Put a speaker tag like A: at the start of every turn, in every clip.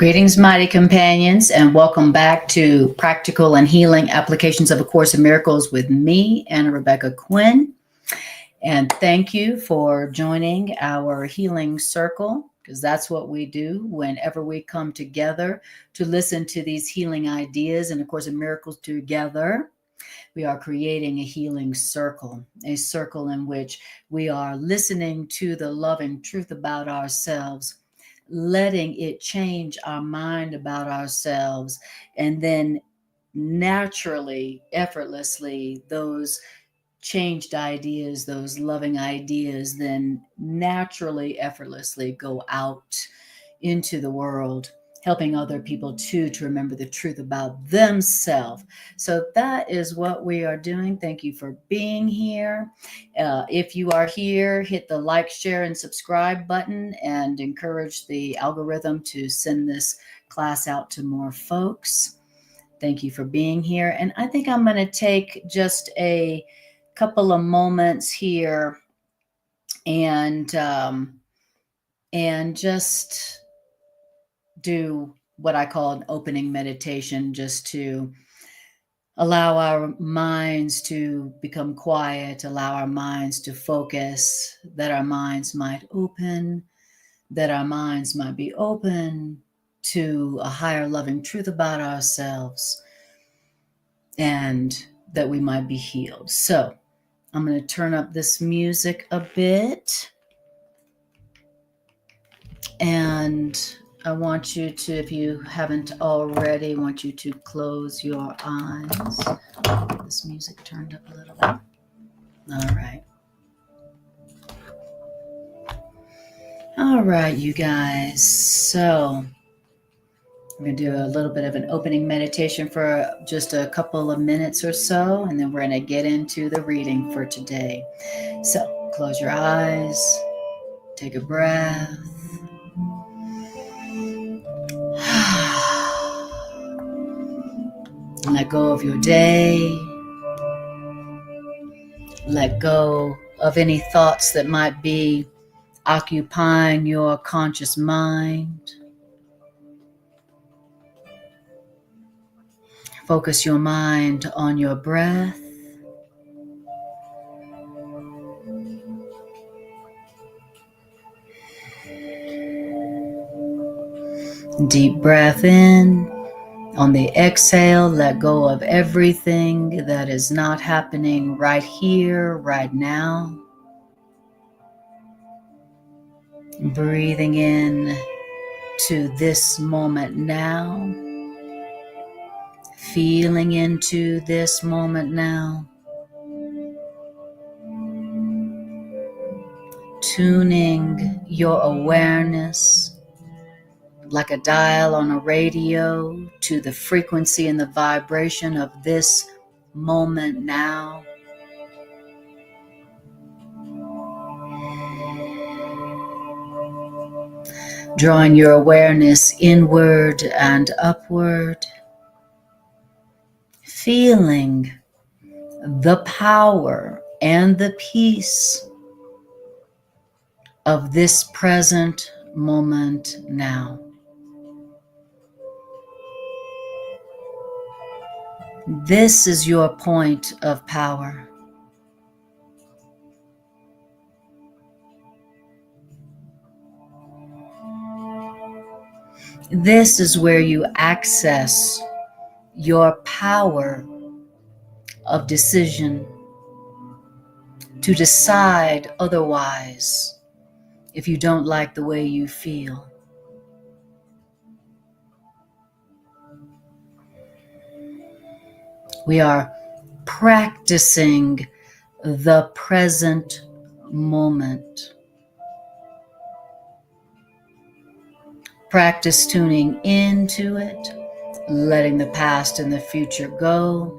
A: Greetings, mighty companions, and welcome back to Practical and Healing Applications of A Course in Miracles with me, Anna Rebecca Quinn. And thank you for joining our healing circle, because that's what we do whenever we come together to listen to these healing ideas and A Course in Miracles together. We are creating a healing circle, a circle in which we are listening to the loving truth about ourselves, letting it change our mind about ourselves, and then naturally, effortlessly, those changed ideas, those loving ideas, then naturally, effortlessly go out into the world, helping other people too to remember the truth about themselves. So that is what we are doing. Thank you for being here. If you are here, hit the like, share, and subscribe button and encourage the algorithm to send this class out to more folks. Thank you for being here. And I think I'm going to take just a couple of moments here and just do what I call an opening meditation, just to allow our minds to become quiet, allow our minds to focus, that our minds might open, that our minds might be open to a higher loving truth about ourselves, and that we might be healed. So I'm going to turn up this music a bit, and I want you to, if you haven't already, I want you to close your eyes. Get this music turned up a little bit. All right. All right, you guys. So we're going to do a little bit of an opening meditation for just a couple of minutes or so, and then we're going to get into the reading for today. So close your eyes, take a breath. Let go of your day. Let go of any thoughts that might be occupying your conscious mind. Focus your mind on your breath. Deep breath in. On the exhale, let go of everything that is not happening right here, right now. Breathing in to this moment now. Feeling into this moment now. Tuning your awareness like a dial on a radio to the frequency and the vibration of this moment now. Drawing your awareness inward and upward. Feeling the power and the peace of this present moment now. This is your point of power. This is where you access your power of decision to decide otherwise if you don't like the way you feel. We are practicing the present moment. Practice tuning into it, letting the past and the future go.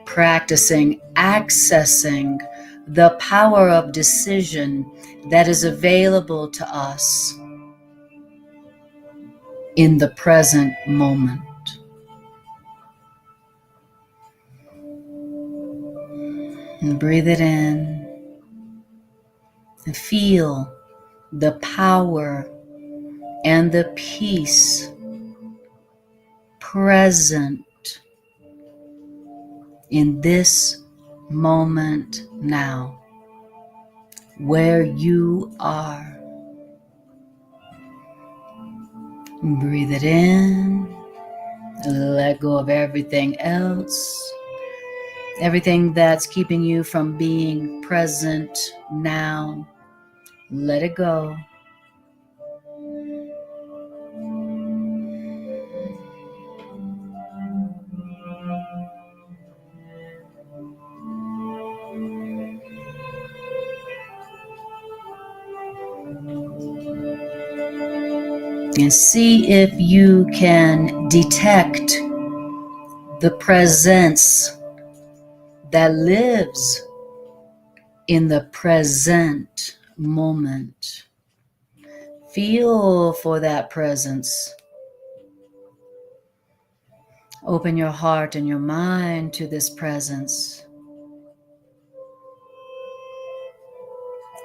A: Practicing accessing the power of decision that is available to us in the present moment. And breathe it in and feel the power and the peace present in this moment now, where you are. Breathe it in, let go of everything else, everything that's keeping you from being present now. Let it go. And see if you can detect the presence that lives in the present moment. Feel for that presence. Open your heart and your mind to this presence.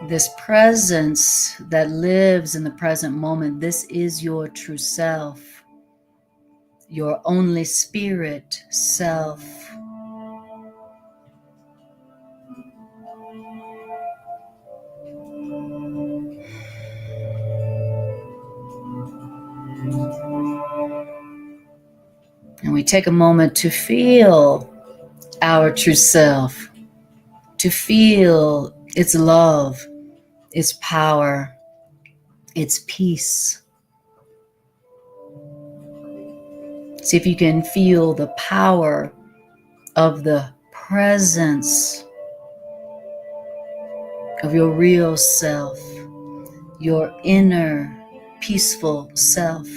A: This presence that lives in the present moment, this is your true self, your only spirit self. And we take a moment to feel our true self, to feel its love, its power, its peace. See if you can feel the power of the presence of your real self, your inner peaceful self,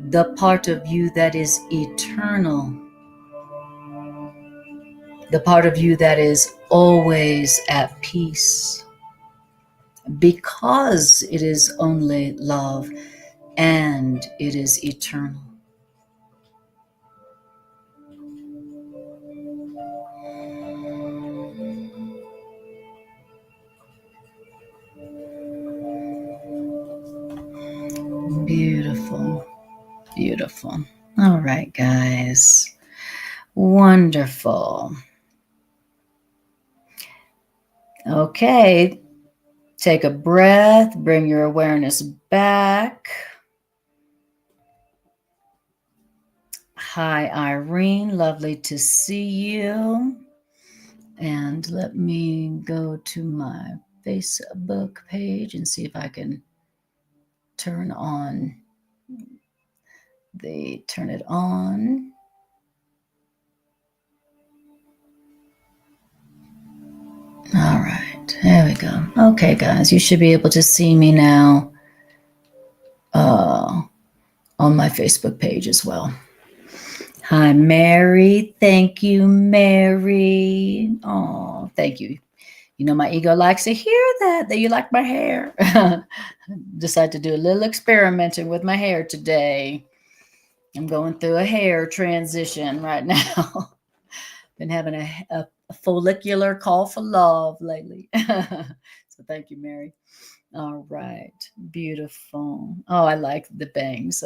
A: the part of you that is eternal, the part of you that is always at peace, because it is only love and it is eternal. Beautiful, beautiful. All right, guys. Wonderful. Okay, take a breath, bring your awareness back. Hi, Irene. Lovely to see you. And let me go to my Facebook page and see if I can turn it on. All right, there we go. Okay, guys, you should be able to see me now on my Facebook page as well. Hi, Mary. Thank you, Mary. Oh, thank you. You know, my ego likes to hear that you like my hair. Decided to do a little experimenting with my hair today. I'm going through a hair transition right now. Been having a follicular call for love lately. So thank you, Mary. All right. Beautiful. Oh, I like the bangs.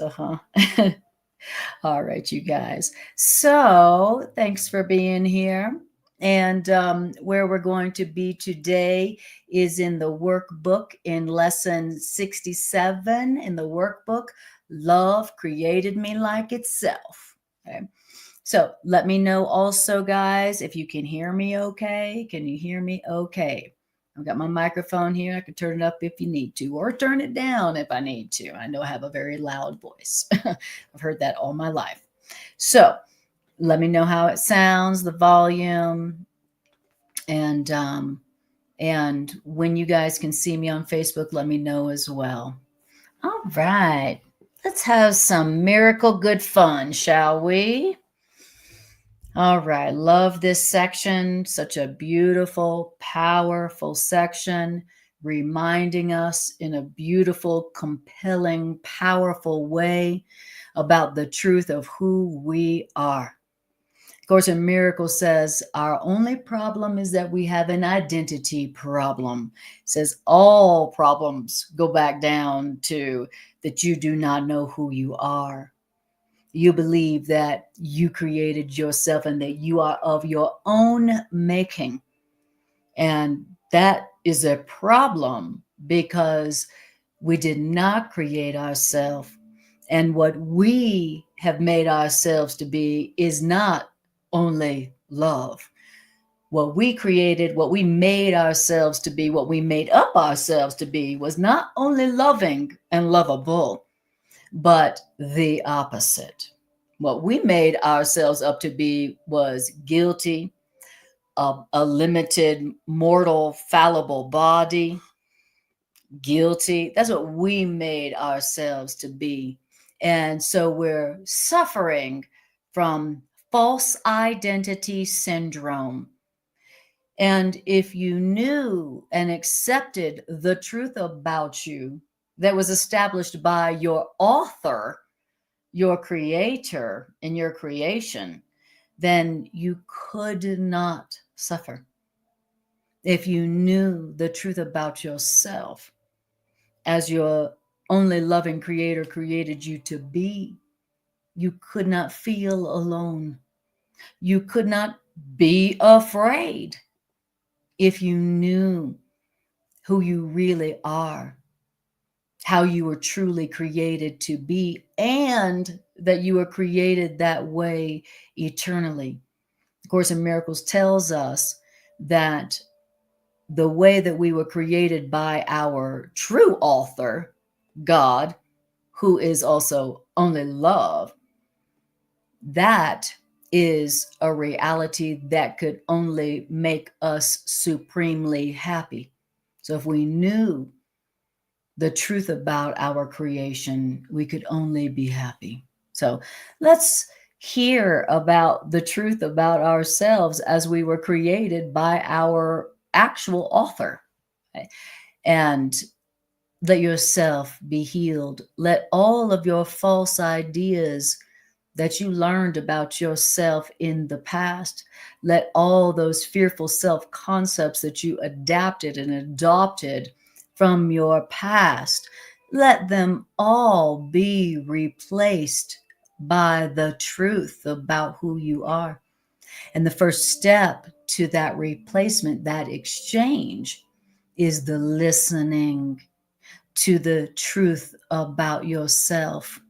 A: All right, you guys. So thanks for being here. And where we're going to be today is in the workbook in lesson 67 in the workbook, Love Created Me Like Itself. Okay. So let me know also, guys, if you can hear me okay. Can you hear me okay? I've got my microphone here. I can turn it up if you need to, or turn it down if I need to. I know I have a very loud voice. I've heard that all my life. So let me know how it sounds, the volume, and when you guys can see me on Facebook, let me know as well. All right. Let's have some miracle good fun, shall we? All right. Love this section. Such a beautiful, powerful section, reminding us in a beautiful, compelling, powerful way about the truth of who we are. Course in Miracles says our only problem is that we have an identity problem. It says all problems go back down to that you do not know who you are. You believe that you created yourself and that you are of your own making. And that is a problem because we did not create ourselves. And what we have made ourselves to be is not only love. What we created, what we made ourselves to be, what we made up ourselves to be was not only loving and lovable, but the opposite. What we made ourselves up to be was guilty, a limited, mortal, fallible body, guilty. That's what we made ourselves to be. And so we're suffering from false identity syndrome. And if you knew and accepted the truth about you that was established by your author, your creator, in your creation, then you could not suffer. If you knew the truth about yourself as your only loving creator created you to be, you could not feel alone. You could not be afraid if you knew who you really are, how you were truly created to be, and that you were created that way eternally. Of Course in Miracles tells us that the way that we were created by our true author, God, who is also only love, that is a reality that could only make us supremely happy. So if we knew the truth about our creation, we could only be happy. So let's hear about the truth about ourselves as we were created by our actual author. Okay? And let yourself be healed. Let all of your false ideas that you learned about yourself in the past, let all those fearful self-concepts that you adapted and adopted from your past, let them all be replaced by the truth about who you are. And the first step to that replacement, that exchange, is the listening to the truth about yourself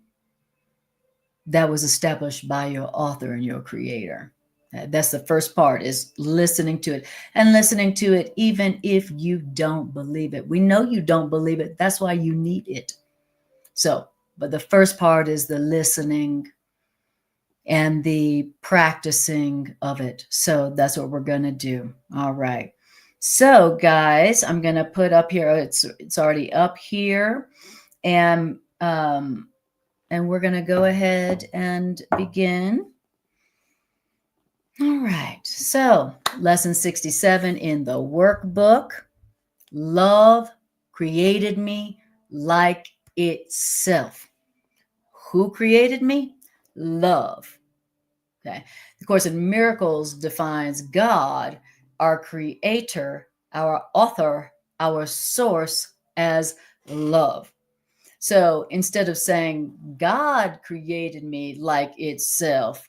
A: that was established by your author and your creator. That's the first part, is listening to it, and listening to it even if you don't believe it. We know you don't believe it. That's why you need it. So, but the first part is the listening and the practicing of it. So that's what we're going to do. All right. So guys, I'm going to put up here, it's already up here. And we're going to go ahead and begin. All right. So lesson 67 in the workbook. Love created me like itself. Who created me? Love. Okay. The Course in Miracles defines God, our creator, our author, our source, as love. So instead of saying God created me like itself,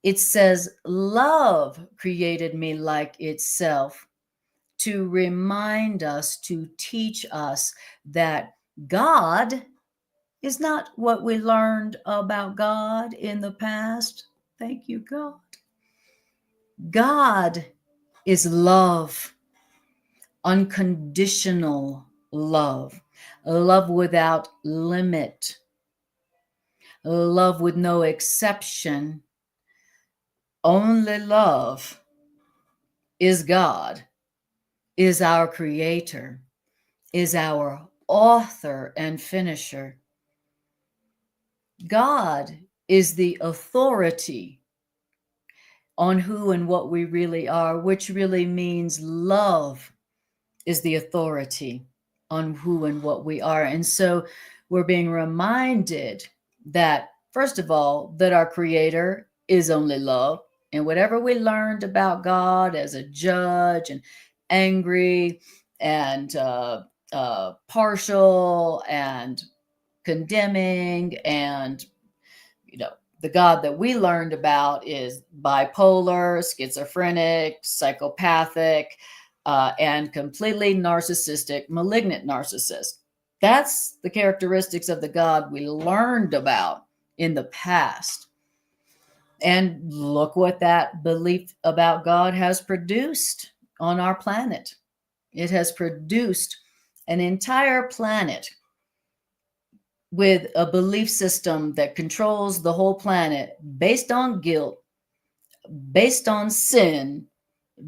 A: it says love created me like itself, to remind us, to teach us that God is not what we learned about God in the past. Thank you, God. God is love, unconditional love, love without limit, love with no exception. Only love is God, is our creator, is our author and finisher. God is the authority on who and what we really are, which really means love is the authority on who and what we are. And so we're being reminded that, first of all, that our creator is only love. And whatever we learned about God as a judge and angry and partial and condemning, and the God that we learned about is bipolar, schizophrenic, psychopathic, and completely narcissistic, malignant narcissist. That's the characteristics of the God we learned about in the past. And look what that belief about God has produced on our planet. It has produced an entire planet with a belief system that controls the whole planet based on guilt, based on sin,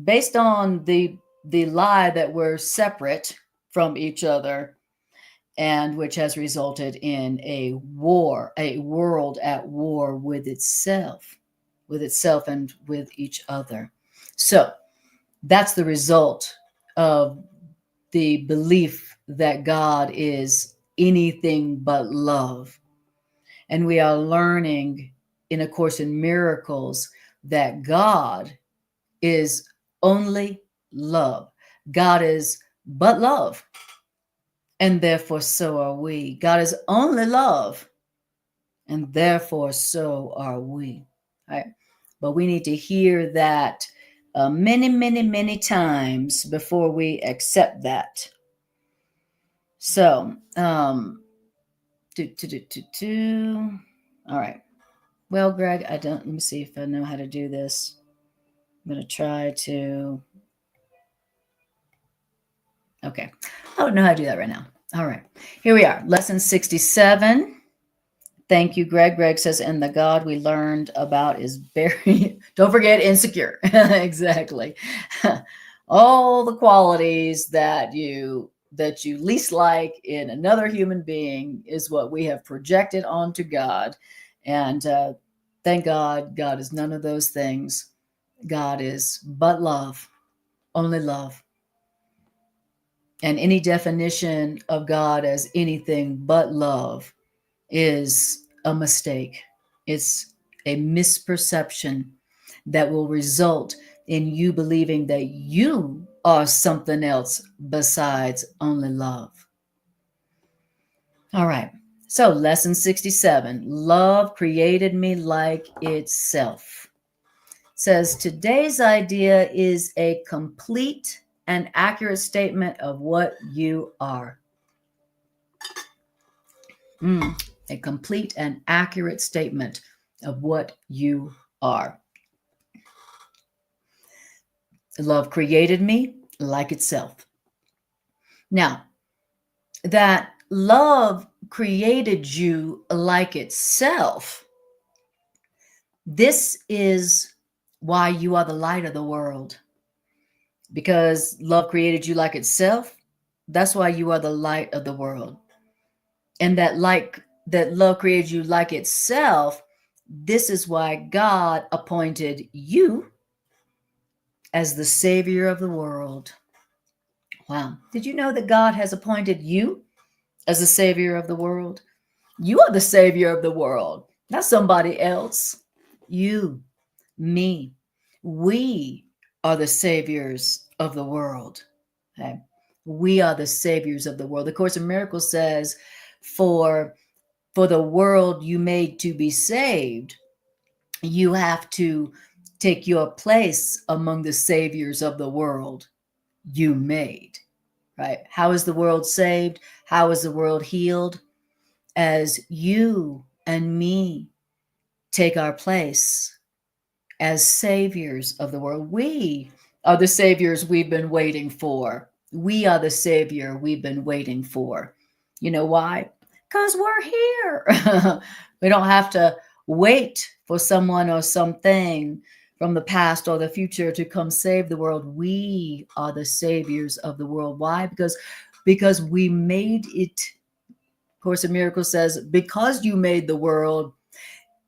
A: based on the lie that we're separate from each other, and which has resulted in a world at war with itself and with each other. So that's the result of the belief that God is anything but love. And we are learning in A Course in Miracles that God is only love. God is but love. And therefore, so are we. God is only love. And therefore, so are we. Right? But we need to hear that many, many, many times before we accept that. So, all right. Well, Greg, let me see if I know how to do this. I'm going to try to, okay. I don't know how to do that right now. All right. Here we are. Lesson 67. Thank you, Greg. Greg says, and the God we learned about is very, don't forget, insecure. Exactly. All the qualities that you least like in another human being is what we have projected onto God. And thank God, God is none of those things. God is but love, only love. And any definition of God as anything but love is a mistake. It's a misperception that will result in you believing that you are something else besides only love. All right. So, lesson 67, love created me like itself. Says today's idea is a complete and accurate statement of what you are. A complete and accurate statement of what you are. Love created me like itself. Now, that love created you like itself, this is why you are the light of the world. Because love created you like itself, that's why you are the light of the world. And that love created you like itself, this is why God appointed you as the savior of the world. Wow. Did you know that God has appointed you as the savior of the world? You are the savior of the world, not somebody else. You, me, we are the saviors of the world. Okay? We are the saviors of the world. The Course in Miracles says, for the world you made to be saved, you have to take your place among the saviors of the world you made. Right? How is the world saved? How is the world healed? As you and me take our place as saviors of the world. We are the saviors we've been waiting for. We are the savior we've been waiting for. You know why? Because we're here. We don't have to wait for someone or something from the past or the future to come save the world. We are the saviors of the world. Why? Because we made it. Course in Miracles says, because you made the world,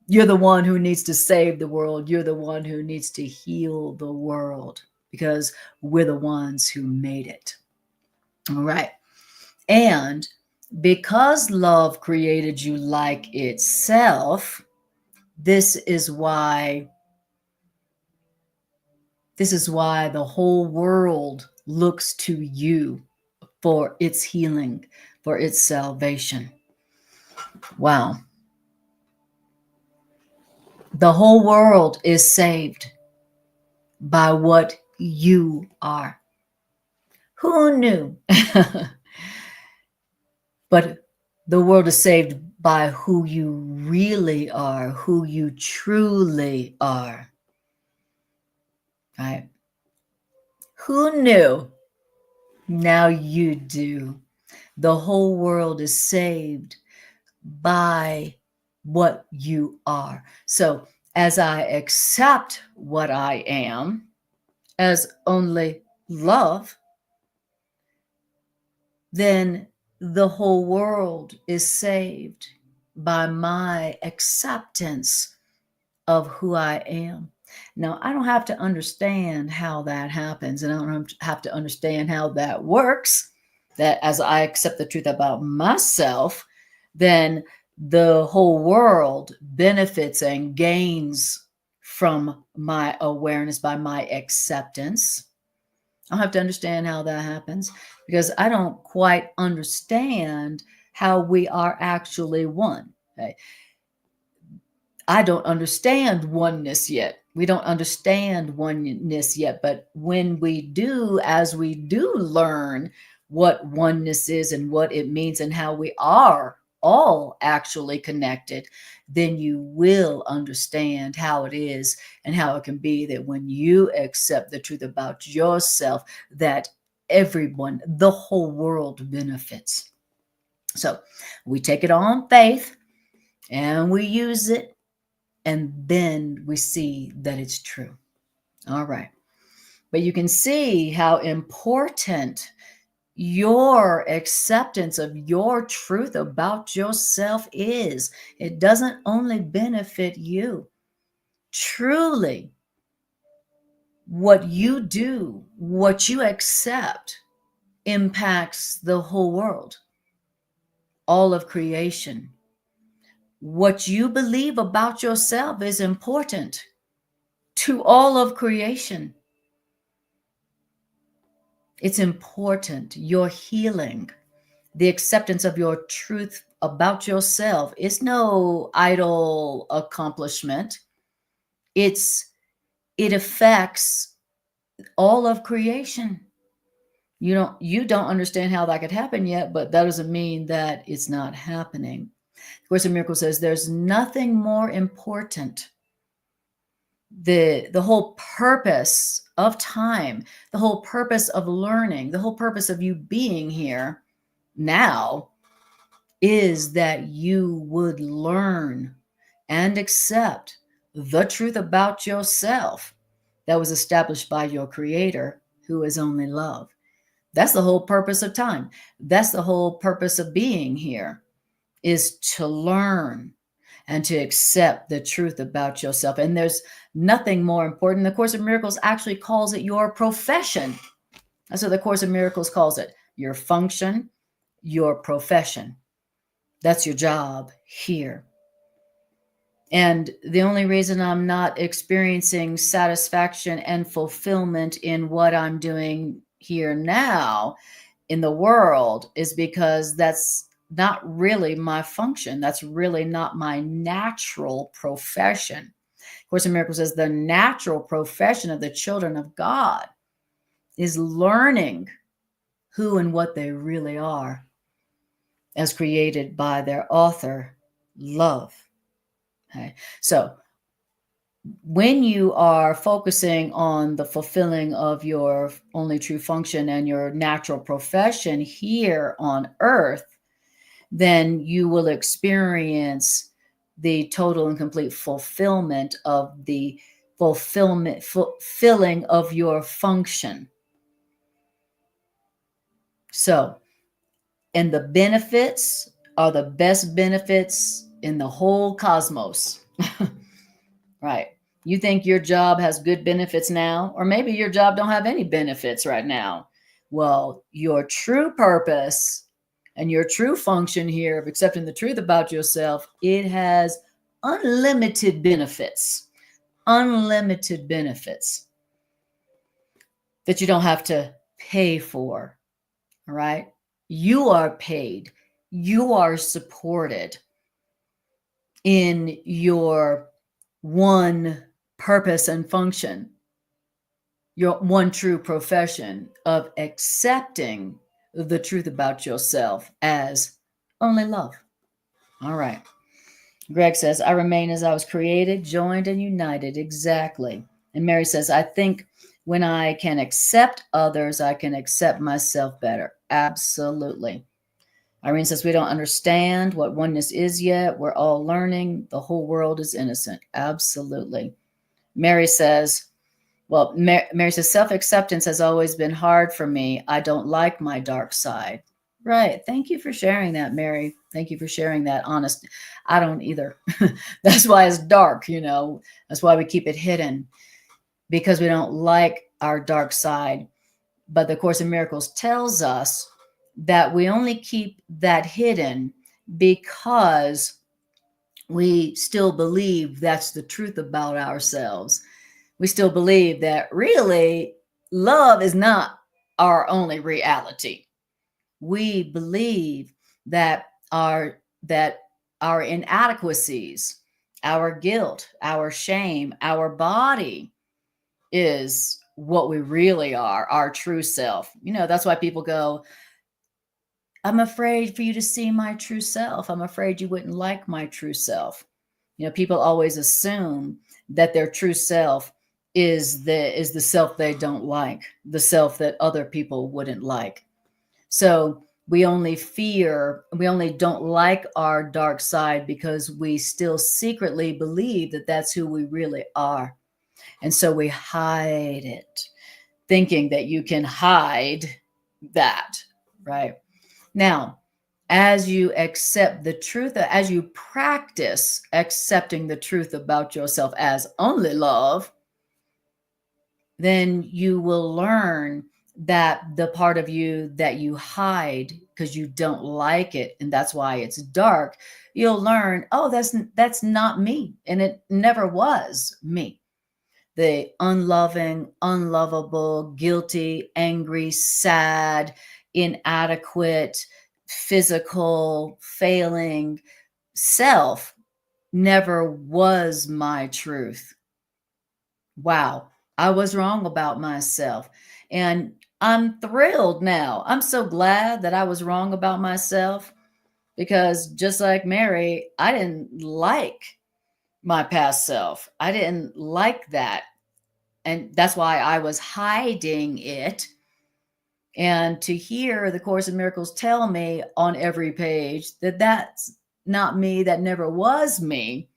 A: you're the one who needs to save the world. You're the one who needs to heal the world, because we're the ones who made it. All right. And because love created you like itself, this is why This is why the whole world looks to you for its healing, for its salvation. Wow. The whole world is saved by what you are. Who knew? But the world is saved by who you really are, who you truly are. Right? Who knew? Now you do. The whole world is saved by what you are. So as I accept what I am as only love, then the whole world is saved by my acceptance of who I am. Now, I don't have to understand how that happens, and I don't have to understand how that works. That as I accept the truth about myself, then the whole world benefits and gains from my awareness by my acceptance. I don't have to understand how that happens because I don't quite understand how we are actually one. Okay? I don't understand oneness yet. We don't understand oneness yet. But when we do, as we do learn what oneness is and what it means and how we are all actually connected, then you will understand how it is and how it can be that when you accept the truth about yourself, that everyone, the whole world benefits. So we take it on faith and we use it, and then we see that it's true. All right. But you can see how important your acceptance of your truth about yourself is. It doesn't only benefit you. Truly, what you do, what you accept, impacts the whole world, all of creation. What you believe about yourself is important to all of creation. It's important. Your healing, the acceptance of your truth about yourself is no idle accomplishment. It affects all of creation. You don't understand how that could happen yet, but that doesn't mean that it's not happening. The Course in Miracles says there's nothing more important. The whole purpose of time, the whole purpose of learning, the whole purpose of you being here now is that you would learn and accept the truth about yourself that was established by your creator, who is only love. That's the whole purpose of time. That's the whole purpose of being here, is to learn and to accept the truth about yourself. And there's nothing more important. The Course of Miracles actually calls it your profession. That's what the Course of Miracles calls it. Your function, your profession. That's your job here. And the only reason I'm not experiencing satisfaction and fulfillment in what I'm doing here now in the world is because that's not really my function. That's really not my natural profession. Course in Miracles says the natural profession of the children of God is learning who and what they really are as created by their author, love. Okay. So when you are focusing on the fulfilling of your only true function and your natural profession here on earth, then you will experience the total and complete fulfillment of the fulfilling of your function. So, and the benefits are the best benefits in the whole cosmos. Right. You think your job has good benefits now, or maybe your job don't have any benefits right now. Well, your true purpose and your true function here of accepting the truth about yourself, it has unlimited benefits. Unlimited benefits. that you don't have to pay for. All right. You are paid. You are supported in your one purpose and function, your one true profession of accepting the truth about yourself as only love. All right. Greg says, I remain as I was created, joined, and united. Exactly. And Mary says, I think when I can accept others, I can accept myself better. Absolutely. Irene says, we don't understand what oneness is yet. We're all learning. The whole world is innocent. Absolutely. Mary says, Mary says, self-acceptance has always been hard for me. I don't like my dark side. Right. Thank you for sharing that, Mary. Thank you for sharing that. Honest. I don't either. That's why it's dark, That's why we keep it hidden, because we don't like our dark side. But the Course in Miracles tells us that we only keep that hidden because we still believe that's the truth about ourselves. We still believe that really love is not our only reality. We believe that our inadequacies, our guilt, our shame, our body is what we really are, our true self. That's why people go, I'm afraid for you to see my true self. I'm afraid you wouldn't like my true self. People always assume that their true self is the self they don't like, the self that other people wouldn't like. So we only don't like our dark side because we still secretly believe that that's who we really are. And so we hide it, thinking that you can hide that, right? Now, as you accept the truth, as you practice accepting the truth about yourself as only love, then you will learn that the part of you that you hide because you don't like it, and that's why it's dark, you'll learn, oh, that's not me, and it never was me. The unloving, unlovable, guilty, angry, sad, inadequate, physical, failing self never was my truth. Wow, I was wrong about myself. And I'm thrilled now. I'm so glad that I was wrong about myself, because just like Mary, I didn't like my past self. I didn't like that. And that's why I was hiding it. And to hear the Course in Miracles tell me on every page that that's not me, that never was me,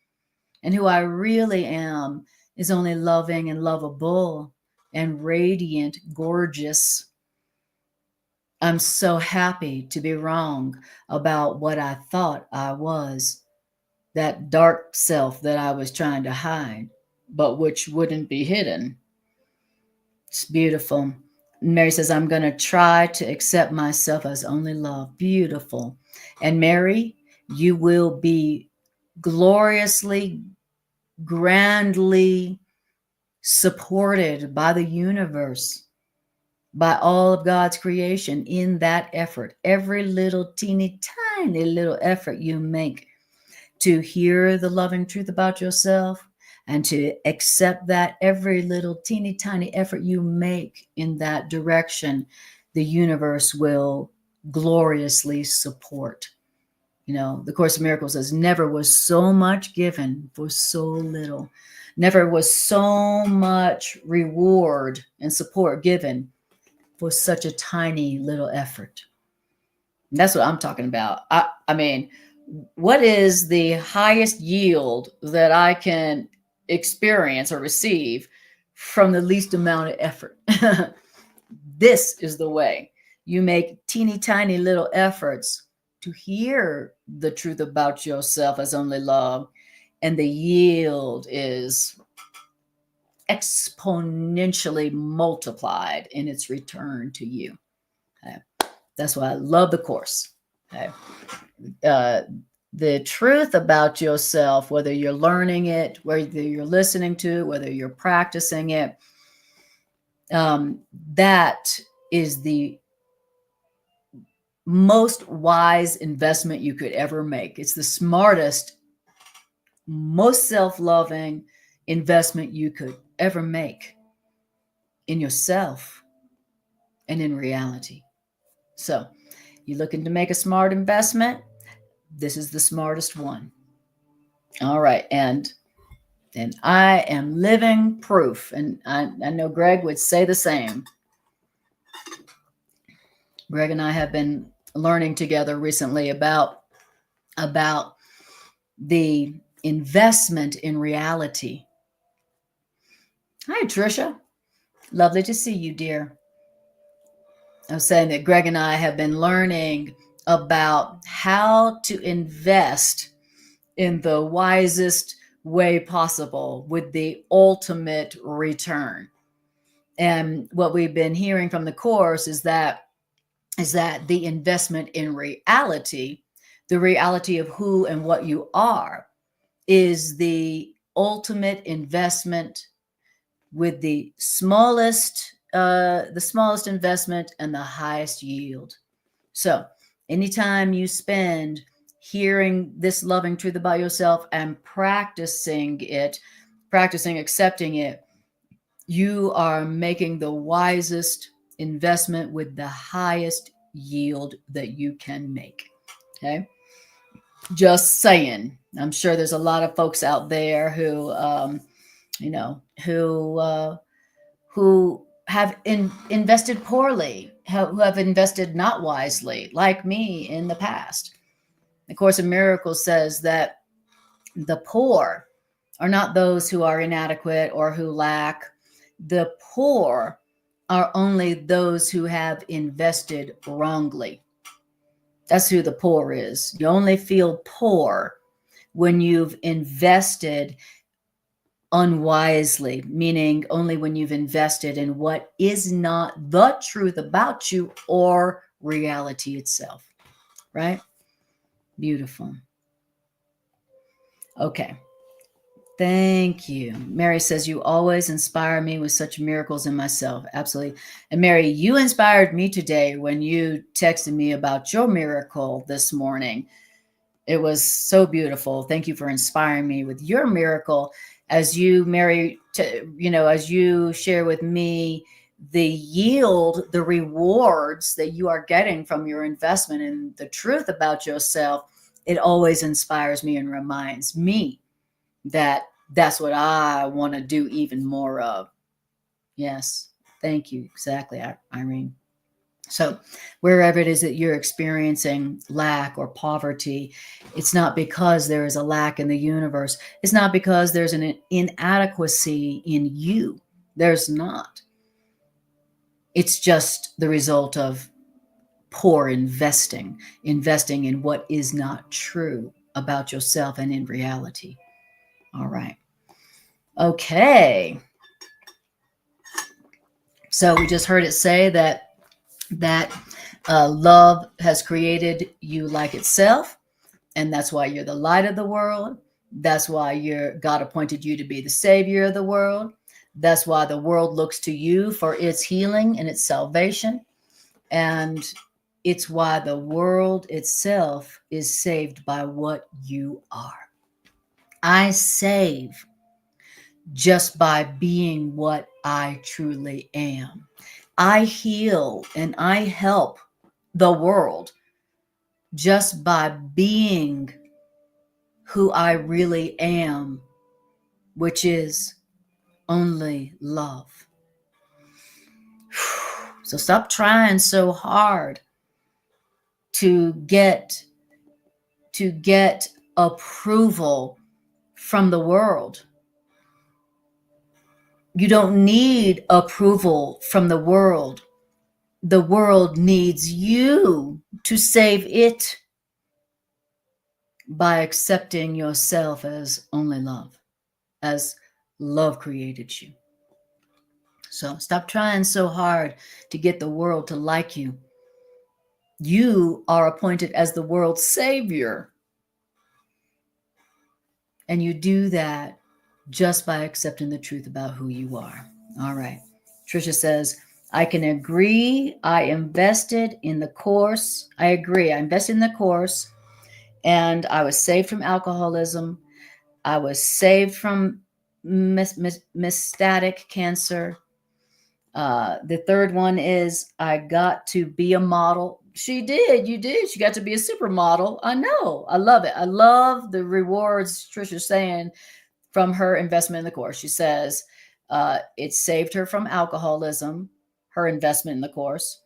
A: and who I really am is only loving and lovable and radiant, gorgeous. I'm so happy to be wrong about what I thought I was, that dark self that I was trying to hide, but which wouldn't be hidden. It's beautiful. Mary says, I'm going to try to accept myself as only love. Beautiful. And Mary, you will be gloriously, grandly supported by the universe, by all of God's creation in that effort. Every little teeny tiny little effort you make to hear the loving truth about yourself and to accept that, every little teeny tiny effort you make in that direction, the universe will gloriously support. The Course of Miracles says, never was so much given for so little. Never was so much reward and support given for such a tiny little effort. And that's what I'm talking about. I mean, what is the highest yield that I can experience or receive from the least amount of effort? This is the way. You make teeny tiny little efforts to hear the truth about yourself as only love, and the yield is exponentially multiplied in its return to you. Okay. That's why I love the Course. Okay. The truth about yourself, whether you're learning it, whether you're listening to it, whether you're practicing it, That is the most wise investment you could ever make. It's the smartest, most self-loving investment you could ever make in yourself and in reality. So, you're looking to make a smart investment? This is the smartest one. All right, and I am living proof, and I know Greg would say the same. Greg and I have been learning together recently about the investment in reality. Hi, Tricia. Lovely to see you, dear. I was saying that Greg and I have been learning about how to invest in the wisest way possible with the ultimate return. And what we've been hearing from the course is that the investment in reality, the reality of who and what you are, is the ultimate investment with the smallest investment and the highest yield. So anytime you spend hearing this loving truth about yourself and practicing accepting it, you are making the wisest investment with the highest yield that you can make. Okay. Just saying. I'm sure there's a lot of folks out there who, who have invested poorly, who have invested not wisely, like me in the past. The Course in Miracles says that the poor are not those who are inadequate or who lack. The poor are only those who have invested wrongly. That's who the poor is. You only feel poor when you've invested unwisely, meaning only when you've invested in what is not the truth about you or reality itself, right? Beautiful. Okay. Thank you. Mary says, you always inspire me with such miracles in myself. Absolutely. And Mary, you inspired me today when you texted me about your miracle this morning. It was so beautiful. Thank you for inspiring me with your miracle. As you, Mary, as you share with me the yield, the rewards that you are getting from your investment and the truth about yourself, it always inspires me and reminds me that that's what I want to do even more of. Yes. Thank you. Exactly, Irene. So wherever it is that you're experiencing lack or poverty, it's not because there is a lack in the universe. It's not because there's an inadequacy in you. There's not. It's just the result of poor investing in what is not true about yourself and in reality. All right. Okay. So we just heard it say that love has created you like itself, and that's why you're the light of the world. That's why God appointed you to be the savior of the world. That's why the world looks to you for its healing and its salvation. And it's why the world itself is saved by what you are. I save just by being what I truly am. I heal and I help the world just by being who I really am, which is only love. So stop trying so hard to get approval from the world. You don't need approval from the world. The world needs you to save it by accepting yourself as only love, as love created you. So stop trying so hard to get the world to like you. You are appointed as the world's savior. And you do that just by accepting the truth about who you are. All right. Trisha says, I can agree. I invested in the course. I agree. I invested in the course, and I was saved from alcoholism. I was saved from metastatic cancer. The third one is I got to be a model. She did. You did. She got to be a supermodel. I know. I love it. I love the rewards Trisha's saying from her investment in the course. She says it saved her from alcoholism, her investment in the course.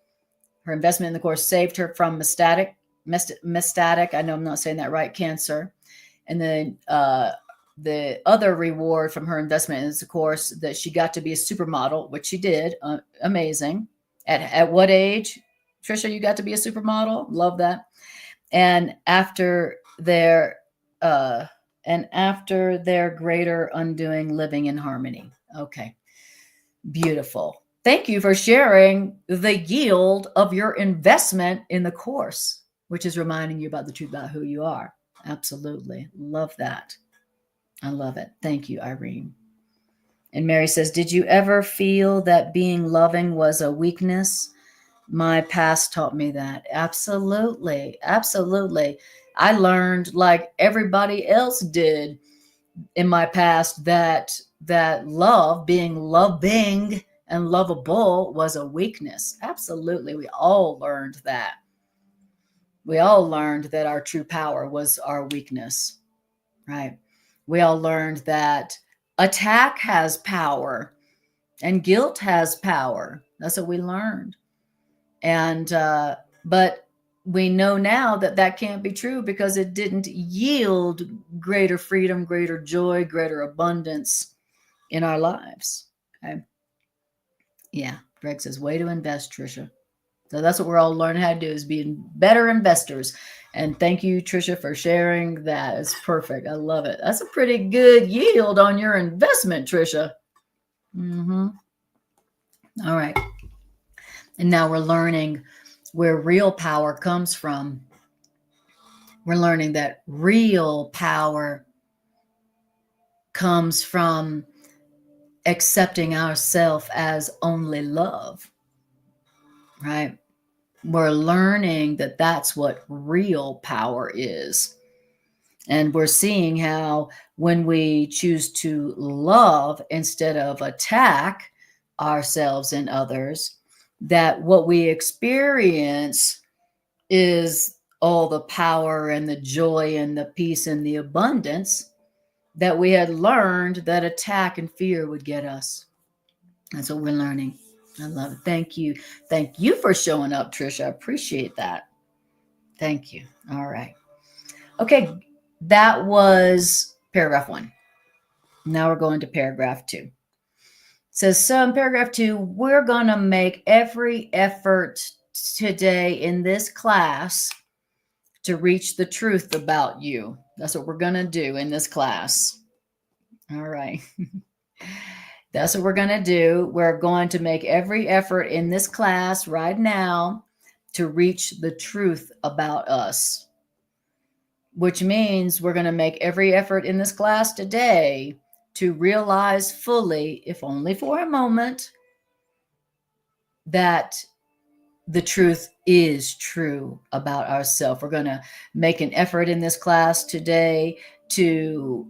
A: Her investment in the course saved her from metastatic, I know I'm not saying that right, cancer. And then the other reward from her investment is, of course, that she got to be a supermodel, which she did. Amazing. At what age, Trisha, you got to be a supermodel? Love that. And after their greater undoing, living in harmony. Okay, beautiful. Thank you for sharing the yield of your investment in the course, which is reminding you about the truth about who you are. Absolutely. Love that. I love it. Thank you, Irene. And Mary says, did you ever feel that being loving was a weakness? My past taught me that. Absolutely. Absolutely. I learned, like everybody else did in my past, that love, being loving and lovable, was a weakness. Absolutely. We all learned that. We all learned that our true power was our weakness, right? We all learned that attack has power and guilt has power. That's what we learned. And, but we know now that that can't be true because it didn't yield greater freedom, greater joy, greater abundance in our lives. Okay. Yeah. Greg says, way to invest, Trisha. So that's what we're all learning how to do, is being better investors. And thank you, Trisha, for sharing that. It's perfect. I love it. That's a pretty good yield on your investment, Trisha. Mm-hmm. All right. And now we're learning where real power comes from. We're learning that real power comes from accepting ourselves as only love, right? We're learning that that's what real power is. And we're seeing how when we choose to love instead of attack ourselves and others, that what we experience is all the power and the joy and the peace and the abundance that we had learned that attack and fear would get us. That's what we're learning. I love it. Thank you. Thank you for showing up, Trisha. I appreciate that. Thank you. All right. Okay. That was paragraph 1. Now we're going to paragraph 2. It says, so in paragraph 2, we're going to make every effort today in this class to reach the truth about you. That's what we're going to do in this class. All right. That's what we're going to do. We're going to make every effort in this class right now to reach the truth about us, which means we're going to make every effort in this class today to realize fully, if only for a moment, that the truth is true about ourselves. We're going to make an effort in this class today to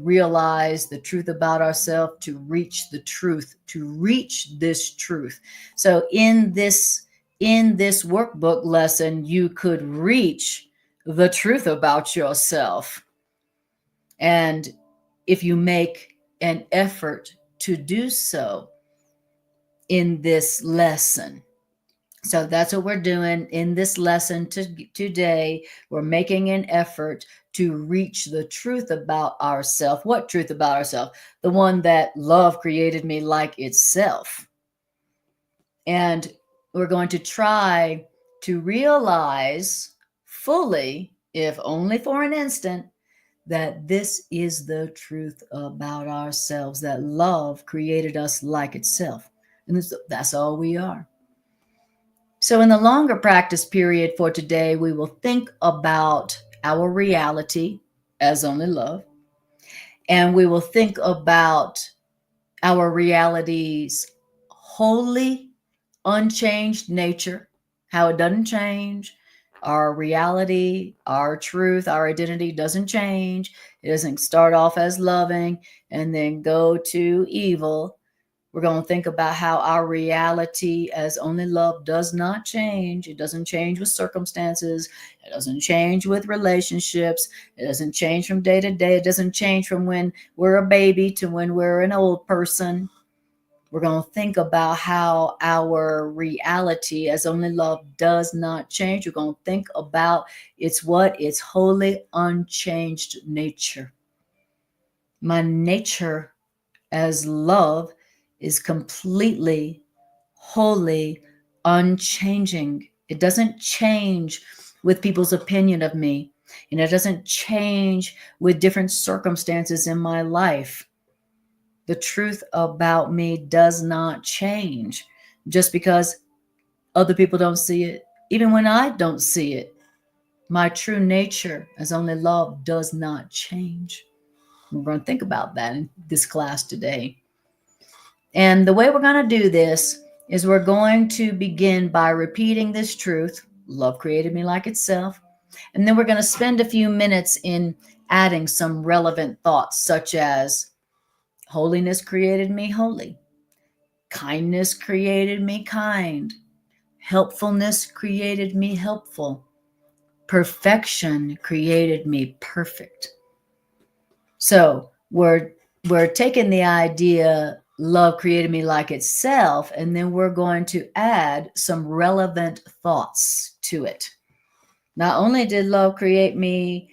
A: realize the truth about ourselves, to reach the truth, to reach this truth. So in this workbook lesson, you could reach the truth about yourself. And if you make an effort to do so in this lesson. So that's what we're doing in this lesson today. We're making an effort to reach the truth about ourselves. What truth about ourselves? The one that love created me like itself. And we're going to try to realize fully, if only for an instant, that this is the truth about ourselves, that love created us like itself. And that's all we are. So in the longer practice period for today, we will think about our reality as only love. And we will think about our reality's wholly unchanged nature, how it doesn't change. Our reality, our truth, our identity doesn't change. It doesn't start off as loving and then go to evil. We're going to think about how our reality as only love does not change. It doesn't change with circumstances. It doesn't change with relationships. It doesn't change from day to day. It doesn't change from when we're a baby to when we're an old person. We're going to think about how our reality as only love does not change. We're going to think about its wholly unchanged nature. My nature as love is completely, wholly unchanging. It doesn't change with people's opinion of me. And it doesn't change with different circumstances in my life. The truth about me does not change just because other people don't see it. Even when I don't see it, my true nature as only love does not change. We're going to think about that in this class today. And the way we're going to do this is we're going to begin by repeating this truth. Love created me like itself. And then we're going to spend a few minutes in adding some relevant thoughts, such as holiness created me holy. Kindness created me kind. Helpfulness created me helpful. Perfection created me perfect. So we're taking the idea love created me like itself, and then we're going to add some relevant thoughts to it. Not only did love create me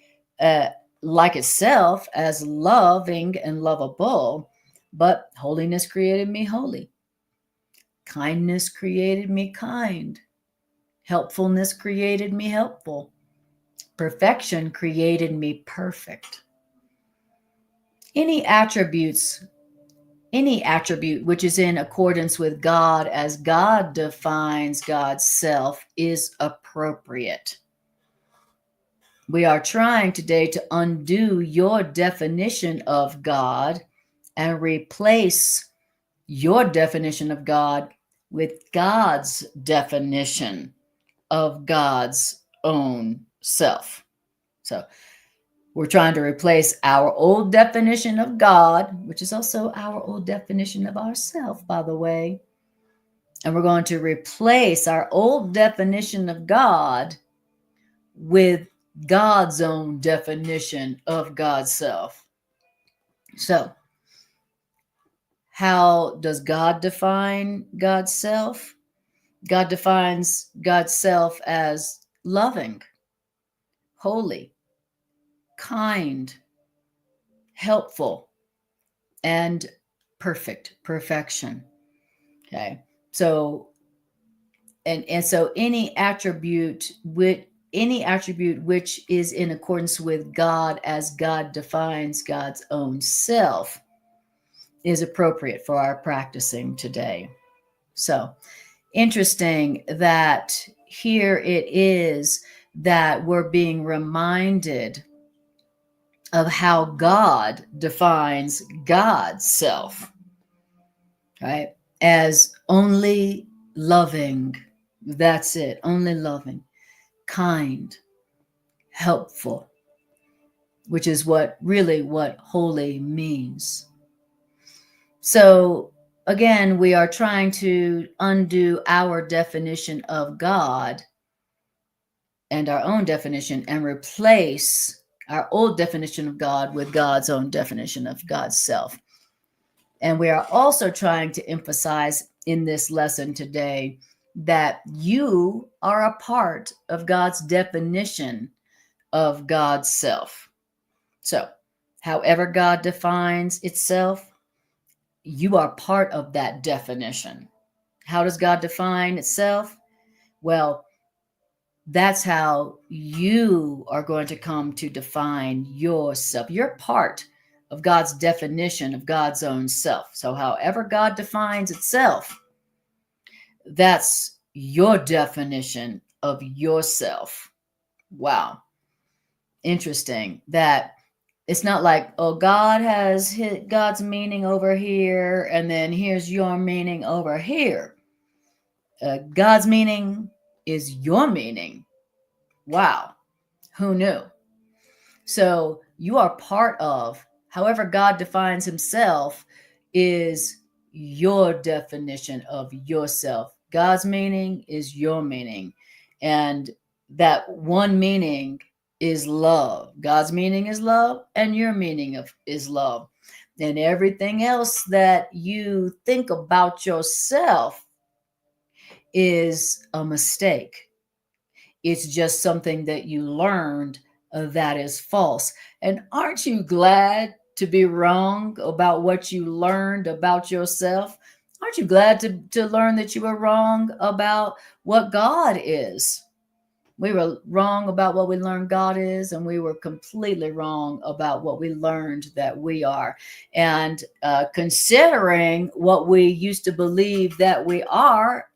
A: like itself as loving and lovable, but holiness created me holy. Kindness created me kind. Helpfulness created me helpful. Perfection created me perfect. Any attribute which is in accordance with God as God defines God's self is appropriate. We are trying today to undo your definition of God and replace your definition of God with God's definition of God's own self. So we're trying to replace our old definition of God, which is also our old definition of ourself, by the way. And we're going to replace our old definition of God with God's own definition of God's self. So, how does God define God's self? God defines God's self as loving, holy, kind, helpful, and perfection. Okay. So, and so any attribute which is in accordance with God as God defines God's own self is appropriate for our practicing today. So, interesting that here it is that we're being reminded of how God defines God's self, right? As only loving. That's it. Only loving, kind, helpful, which is what holy means. So again, we are trying to undo our definition of God and our own definition and replace our old definition of God with God's own definition of God's self. And we are also trying to emphasize in this lesson today that you are a part of God's definition of God's self. So, however God defines itself, you are part of that definition. How does God define itself? Well, that's how you are going to come to define yourself. You're part of God's definition of God's own self. So however God defines itself, that's your definition of yourself. Wow. Interesting that It's not like, oh, God has God's meaning over here, and then here's your meaning over here. God's meaning is your meaning. Wow. Who knew? So you are part of, however God defines himself, is your definition of yourself. God's meaning is your meaning. And that one meaning is love. God's meaning is love, and your meaning is love. And everything else that you think about yourself is a mistake. It's just something that you learned that is false. And aren't you glad to be wrong about what you learned about yourself? Aren't you glad to learn that you were wrong about what God is? We were wrong about what we learned God is, and we were completely wrong about what we learned that we are. And considering what we used to believe that we are,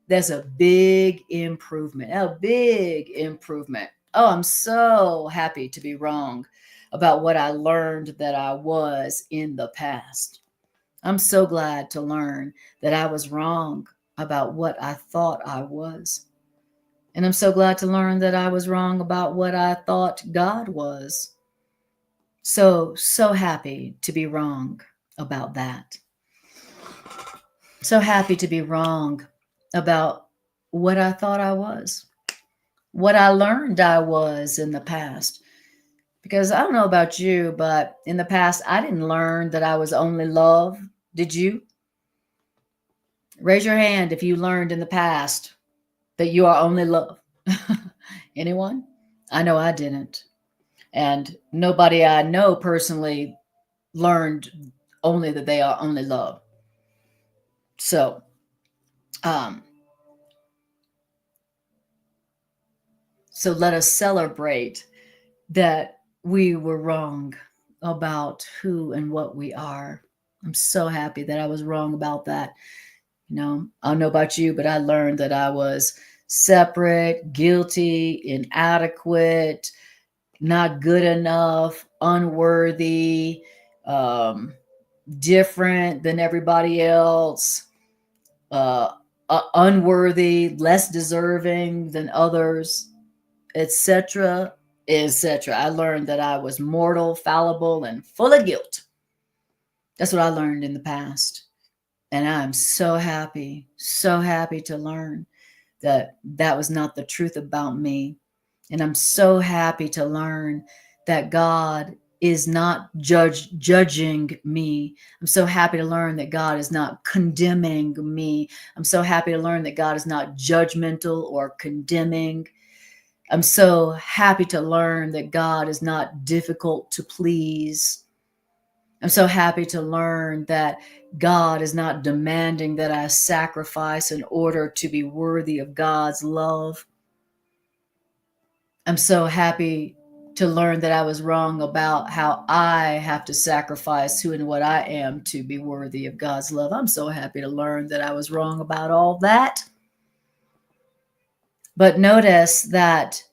A: that's a big improvement, a big improvement. Oh, I'm so happy to be wrong about what I learned that I was in the past. I'm so glad to learn that I was wrong about what I thought I was. And I'm so glad to learn that I was wrong about what I thought God was. So happy to be wrong about that. So happy to be wrong about what I thought I was, what I learned I was in the past. Because I don't know about you, but in the past, I didn't learn that I was only love. Did you? Raise your hand if you learned in the past that you are only love. Anyone? I know I didn't. And nobody I know personally learned only that they are only love. So, so let us celebrate that we were wrong about who and what we are. I'm so happy that I was wrong about that. You know, I don't know about you, but I learned that I was separate, guilty, inadequate, not good enough, unworthy, different than everybody else, unworthy, less deserving than others, etc., etc. I learned that I was mortal, fallible, and full of guilt. That's what I learned in the past. And I'm so happy to learn that that was not the truth about me. And I'm so happy to learn that God is not judging me. I'm so happy to learn that God is not condemning me. I'm so happy to learn that God is not judgmental or condemning. I'm so happy to learn that God is not difficult to please. I'm so happy to learn that God is not demanding that I sacrifice in order to be worthy of God's love. I'm so happy to learn that I was wrong about how I have to sacrifice who and what I am to be worthy of God's love. I'm so happy to learn that I was wrong about all that. But notice that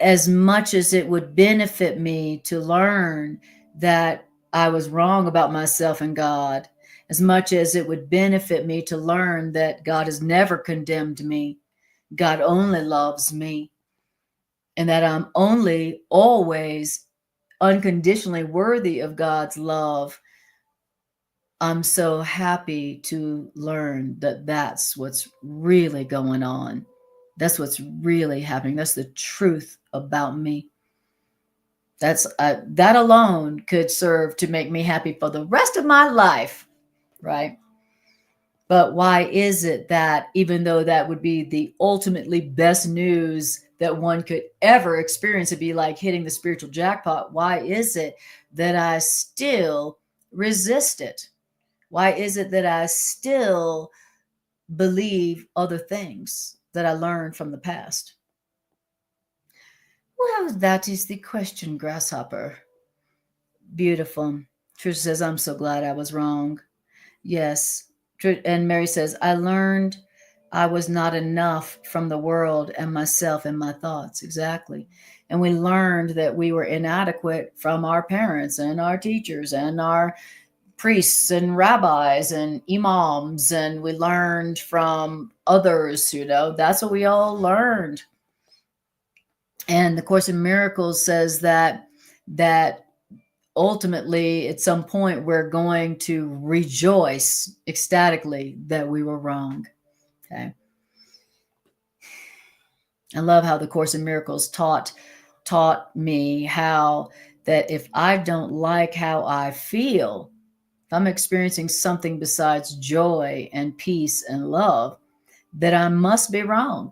A: as much as it would benefit me to learn that I was wrong about myself and God, as much as it would benefit me to learn that God has never condemned me, God only loves me, and that I'm only always unconditionally worthy of God's love, I'm so happy to learn that that's what's really going on. That's what's really happening. That's the truth about me. That's that alone could serve to make me happy for the rest of my life, right? But why is it that even though that would be the ultimately best news that one could ever experience, it'd be like hitting the spiritual jackpot, why is it that I still resist it? Why is it that I still believe other things that I learned from the past? Well, that is the question, Grasshopper. Beautiful. Trisha says, I'm so glad I was wrong. Yes. And Mary says, I learned I was not enough from the world and myself and my thoughts. Exactly. And we learned that we were inadequate from our parents and our teachers and our priests and rabbis and imams. And we learned from others, that's what we all learned. And the Course in Miracles says that ultimately at some point we're going to rejoice ecstatically that we were wrong. Okay. I love how the Course in Miracles taught me how that if I don't like how I feel, if I'm experiencing something besides joy and peace and love, that I must be wrong.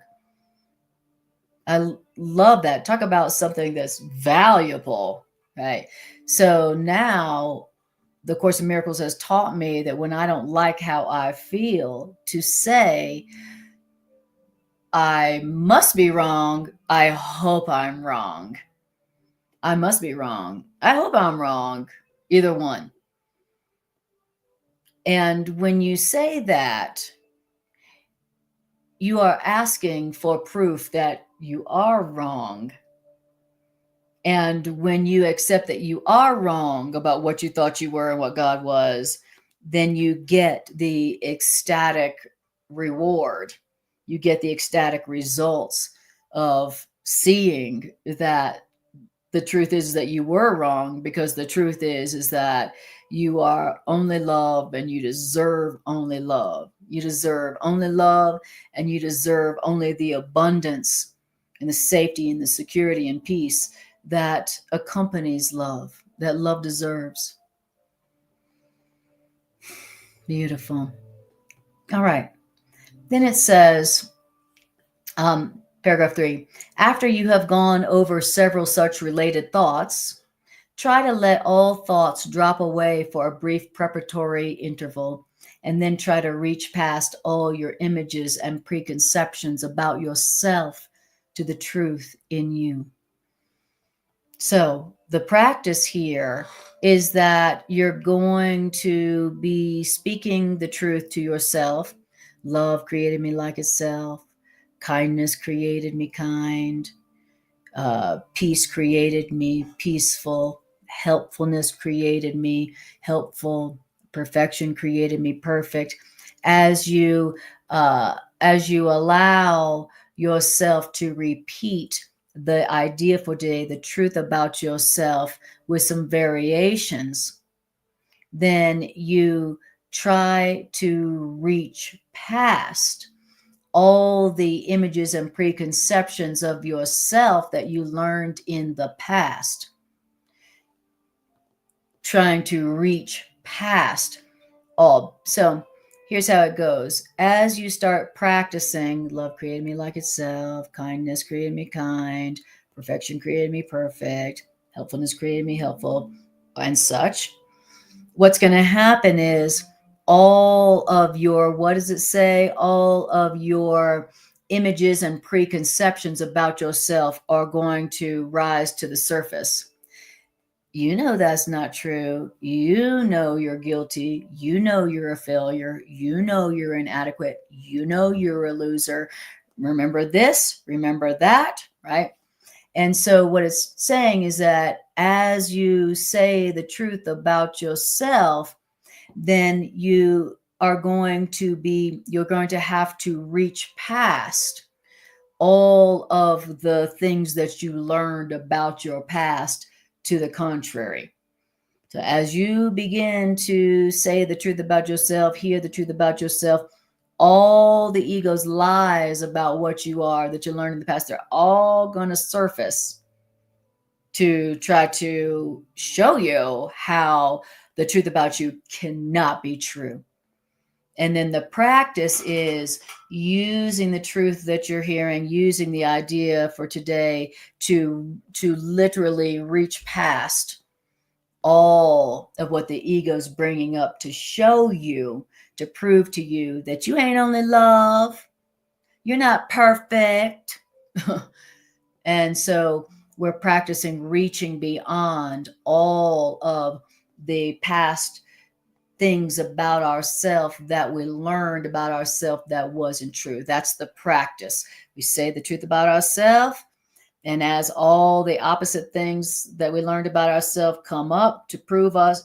A: I love that. Talk about something that's valuable, right? So now the Course in Miracles has taught me that when I don't like how I feel, to say, I must be wrong. I hope I'm wrong. I must be wrong. I hope I'm wrong. Either one. And when you say that, you are asking for proof that you are wrong. And when you accept that you are wrong about what you thought you were and what God was, then you get the ecstatic reward. You get the ecstatic results of seeing that the truth is that you were wrong, because the truth is that you are only love and you deserve only love. You deserve only love, and you deserve only the abundance and the safety and the security and peace that accompanies love, that love deserves. Beautiful. All right. Then it says, paragraph 3, after you have gone over several such related thoughts, try to let all thoughts drop away for a brief preparatory interval, and then try to reach past all your images and preconceptions about yourself to the truth in you. So the practice here is that you're going to be speaking the truth to yourself. Love created me like itself. Kindness created me kind. Peace created me peaceful. Helpfulness created me helpful. Perfection created me perfect. As you allow yourself to repeat the idea for today, the truth about yourself, with some variations, then you try to reach past all the images and preconceptions of yourself that you learned in the past. Trying to reach past all. So here's how it goes. As you start practicing, love created me like itself, kindness created me kind, perfection created me perfect, helpfulness created me helpful, and such, what's going to happen is all of your, what does it say? All of your images and preconceptions about yourself are going to rise to the surface. You know that's not true. You know you're guilty. You know you're a failure. You know you're inadequate. You know you're a loser. Remember this, remember that, right? And so what it's saying is that as you say the truth about yourself, then you're going to have to reach past all of the things that you learned about your past to the contrary. So as you begin to say the truth about yourself, hear the truth about yourself, all the ego's lies about what you are that you learned in the past, they're all going to surface to try to show you how the truth about you cannot be true. And then the practice is using the truth that you're hearing, using the idea for today to literally reach past all of what the ego's bringing up to show you, to prove to you that you ain't only love, you're not perfect. And so we're practicing reaching beyond all of the past things about ourselves that we learned about ourselves that wasn't true. That's the practice. We say the truth about ourselves, and as all the opposite things that we learned about ourselves come up to prove to us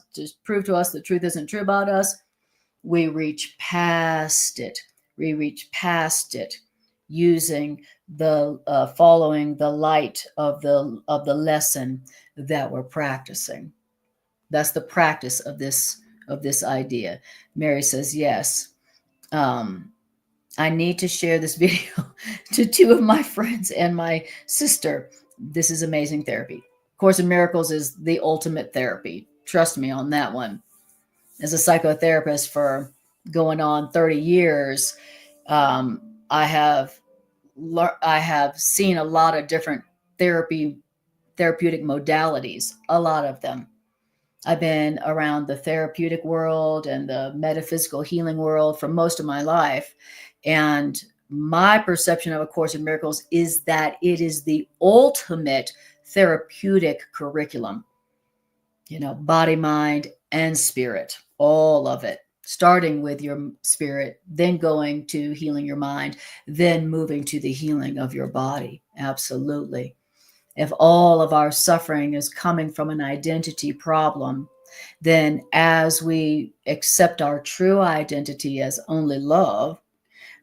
A: the truth isn't true about us, we reach past it. We reach past it using the following the light of the lesson that we're practicing. That's the practice of this idea. Mary says, yes. I need to share this video to two of my friends and my sister. This is amazing therapy. Course in Miracles is the ultimate therapy. Trust me on that one. As a psychotherapist for going on 30 years, I have seen a lot of different therapeutic modalities, a lot of them. I've been around the therapeutic world and the metaphysical healing world for most of my life. And my perception of A Course in Miracles is that it is the ultimate therapeutic curriculum. Body, mind, and spirit, all of it, starting with your spirit, then going to healing your mind, then moving to the healing of your body. Absolutely. If all of our suffering is coming from an identity problem, then as we accept our true identity as only love,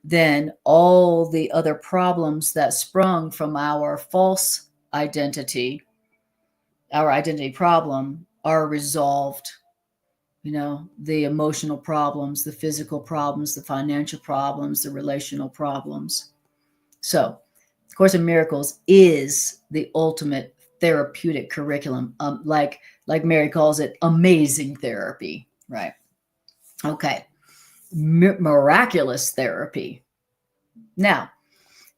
A: then all the other problems that sprung from our false identity, our identity problem, are resolved. The emotional problems, the physical problems, the financial problems, the relational problems. So, Course in Miracles is the ultimate therapeutic curriculum, like Mary calls it, amazing therapy, right? Okay, miraculous therapy. Now,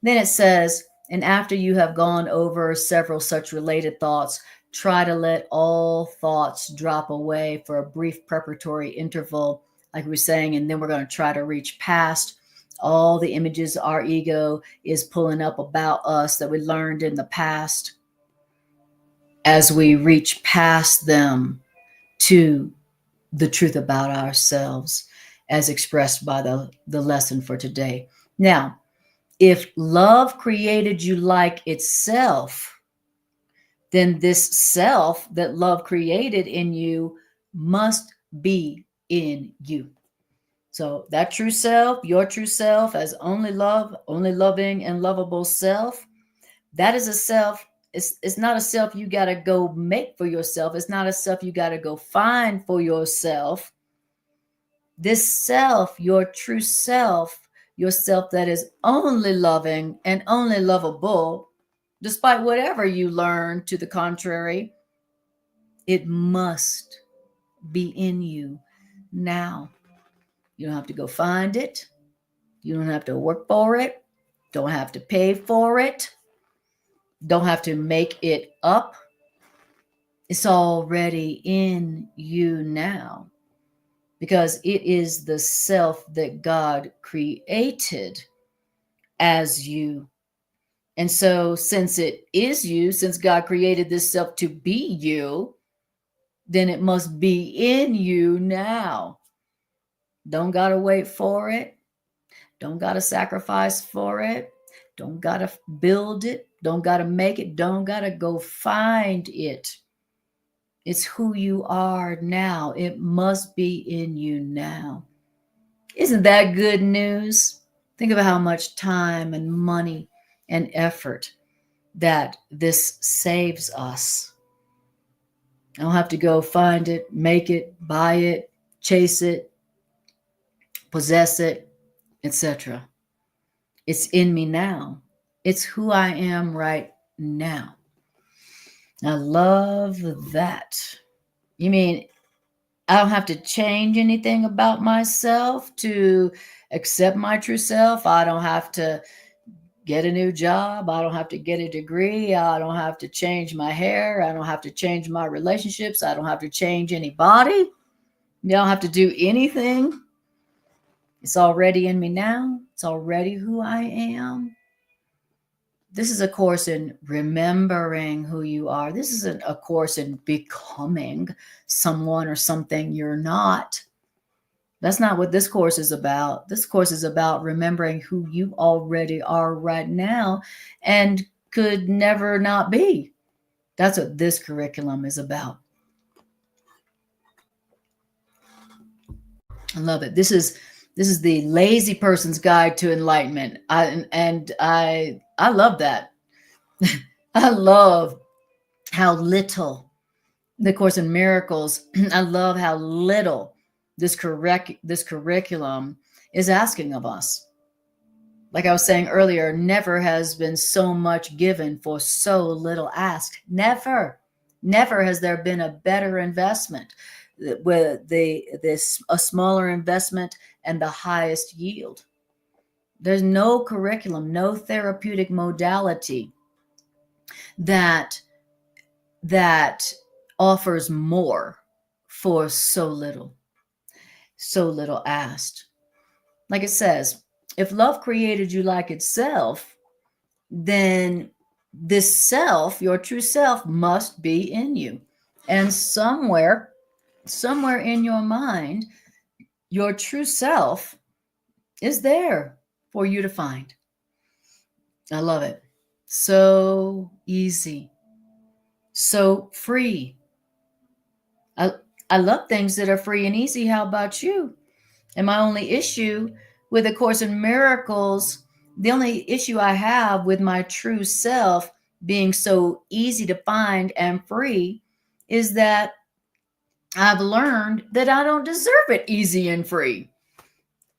A: then it says, and after you have gone over several such related thoughts, try to let all thoughts drop away for a brief preparatory interval, like we were saying, and then we're going to try to reach past all the images our ego is pulling up about us that we learned in the past. As we reach past them to the truth about ourselves as expressed by the lesson for today. Now, if love created you like itself, then this self that love created in you must be in you. So that true self, your true self as only love, only loving and lovable self, that is a self. It's not a self you got to go make for yourself. It's not a self you got to go find for yourself. This self, your true self, your self that is only loving and only lovable, despite whatever you learn to the contrary, it must be in you now. You don't have to go find it. You don't have to work for it. Don't have to pay for it. Don't have to make it up. It's already in you now, because it is the self that God created as you. And so since it is you, since God created this self to be you, then it must be in you now. Don't gotta wait for it. Don't gotta sacrifice for it. Don't gotta build it. Don't gotta make it. Don't gotta go find it. It's who you are now. It must be in you now. Isn't that good news? Think about how much time and money and effort that this saves us. I don't have to go find it, make it, buy it, chase it, possess it, etc. It's in me now. It's who I am right now. I love that. You mean I don't have to change anything about myself to accept my true self? I don't have to get a new job. I don't have to get a degree. I don't have to change my hair. I don't have to change my relationships. I don't have to change anybody. You don't have to do anything. It's already in me now. It's already who I am. This is a course in remembering who you are. This isn't a course in becoming someone or something you're not. That's not what this course is about. This course is about remembering who you already are right now and could never not be. That's what this curriculum is about. I love it. This is the lazy person's guide to enlightenment. I love that. I love how little the Course in Miracles. I love how little this curriculum is asking of us. Like I was saying earlier, never has been so much given for so little asked. Never has there been a better investment with a smaller investment and the highest yield. There's no curriculum, no therapeutic modality that offers more for so little asked. Like it says, if love created you like itself, then this self, your true self, must be in you. And somewhere in your mind, your true self is there for you to find. I love it. So easy. So free. I love things that are free and easy. How about you? And my only issue with A Course in Miracles, the only issue I have with my true self being so easy to find and free is that I've learned that I don't deserve it easy and free.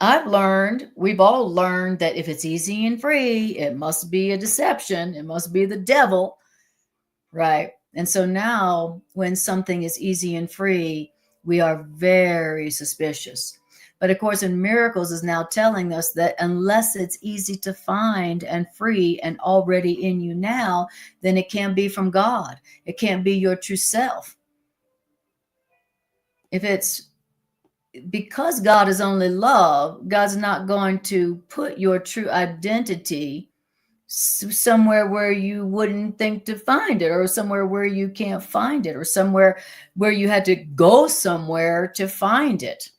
A: We've all learned that if it's easy and free, it must be a deception. It must be the devil, right? And so now when something is easy and free, we are very suspicious. But A Course in Miracles is now telling us that unless it's easy to find and free and already in you now, then it can't be from God. It can't be your true self. If it's because God is only love, God's not going to put your true identity somewhere where you wouldn't think to find it, or somewhere where you can't find it, or somewhere where you had to go somewhere to find it,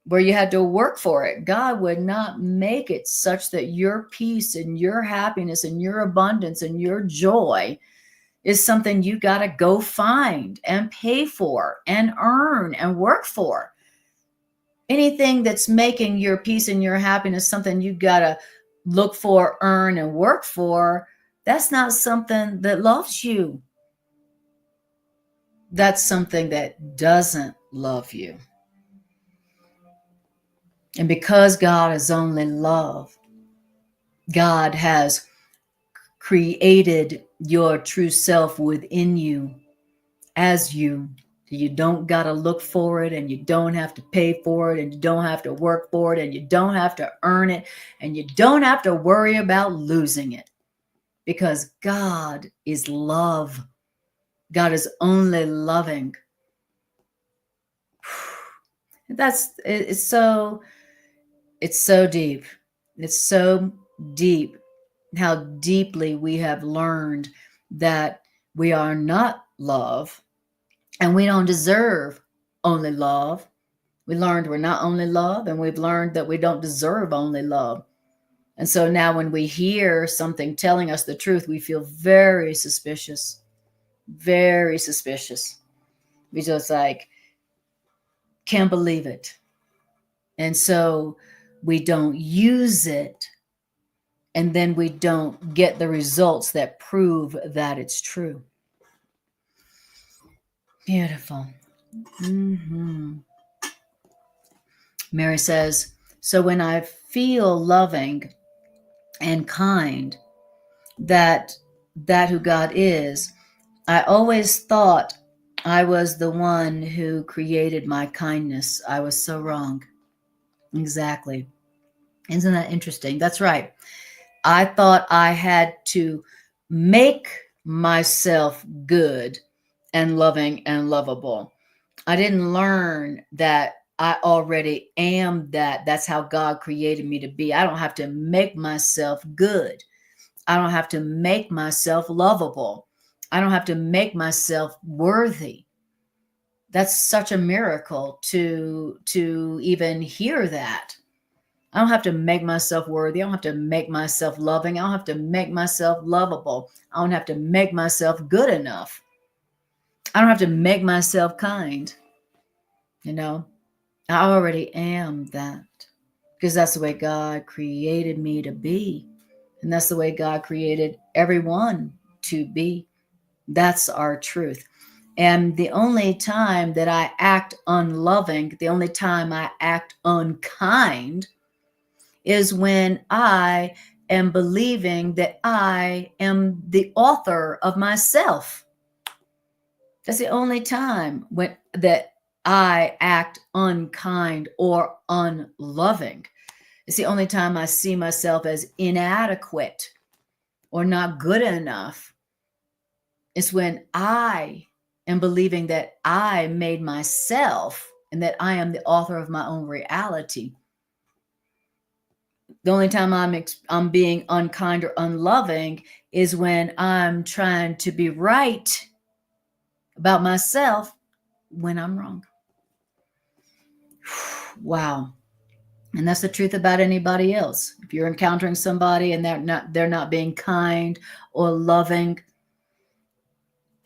A: where you had to work for it. God would not make it such that your peace and your happiness and your abundance and your joy is something you got to go find and pay for and earn and work for. Anything that's making your peace and your happiness something you got to look for, earn, and work for, that's not something that loves you. That's something that doesn't love you. And because God is only love, God has created your true self within you as you. You don't got to look for it, and you don't have to pay for it, and you don't have to work for it, and you don't have to earn it, and you don't have to worry about losing it, because God is love. God is only loving. It's so deep. It's so deep how deeply we have learned that we are not love. And we don't deserve only love. We learned we're not only love, and we've learned that we don't deserve only love. And so now when we hear something telling us the truth, we feel very suspicious, very suspicious. We just like, can't believe it. And so we don't use it, and then we don't get the results that prove that it's true. Beautiful. Mary says, so when I feel loving and kind, that who God is, I always thought I was the one who created my kindness. I was so wrong. Exactly. Isn't that interesting? That's right. I thought I had to make myself good and loving and lovable. I didn't learn that I already am that. That's how God created me to be. I don't have to make myself good. I don't have to make myself lovable. I don't have to make myself worthy. That's such a miracle to even hear that. I don't have to make myself worthy. I don't have to make myself loving. I don't have to make myself lovable. I don't have to make myself good enough. I don't have to make myself kind. You know, I already am that, because that's the way God created me to be. And that's the way God created everyone to be. That's our truth. And the only time that I act unloving, the only time I act unkind, is when I am believing that I am the author of myself. That's the only time when that I act unkind or unloving. It's the only time I see myself as inadequate or not good enough. It's when I am believing that I made myself and that I am the author of my own reality. The only time I'm being unkind or unloving is when I'm trying to be right about myself when I'm wrong. Wow. And that's the truth about anybody else. If you're encountering somebody and they're not being kind or loving,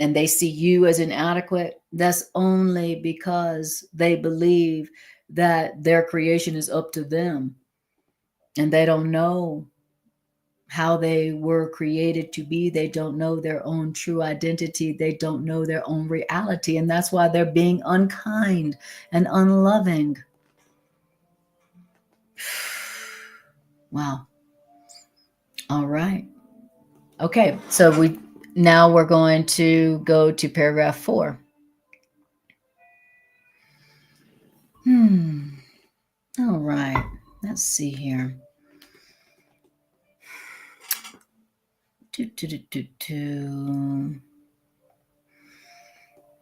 A: and they see you as inadequate, that's only because they believe that their creation is up to them. And they don't know how they were created to be. They don't know their own true identity. They don't know their own reality. And that's why they're being unkind and unloving. Wow. All right. Okay. So we're going to go to paragraph 4. All right. Let's see here.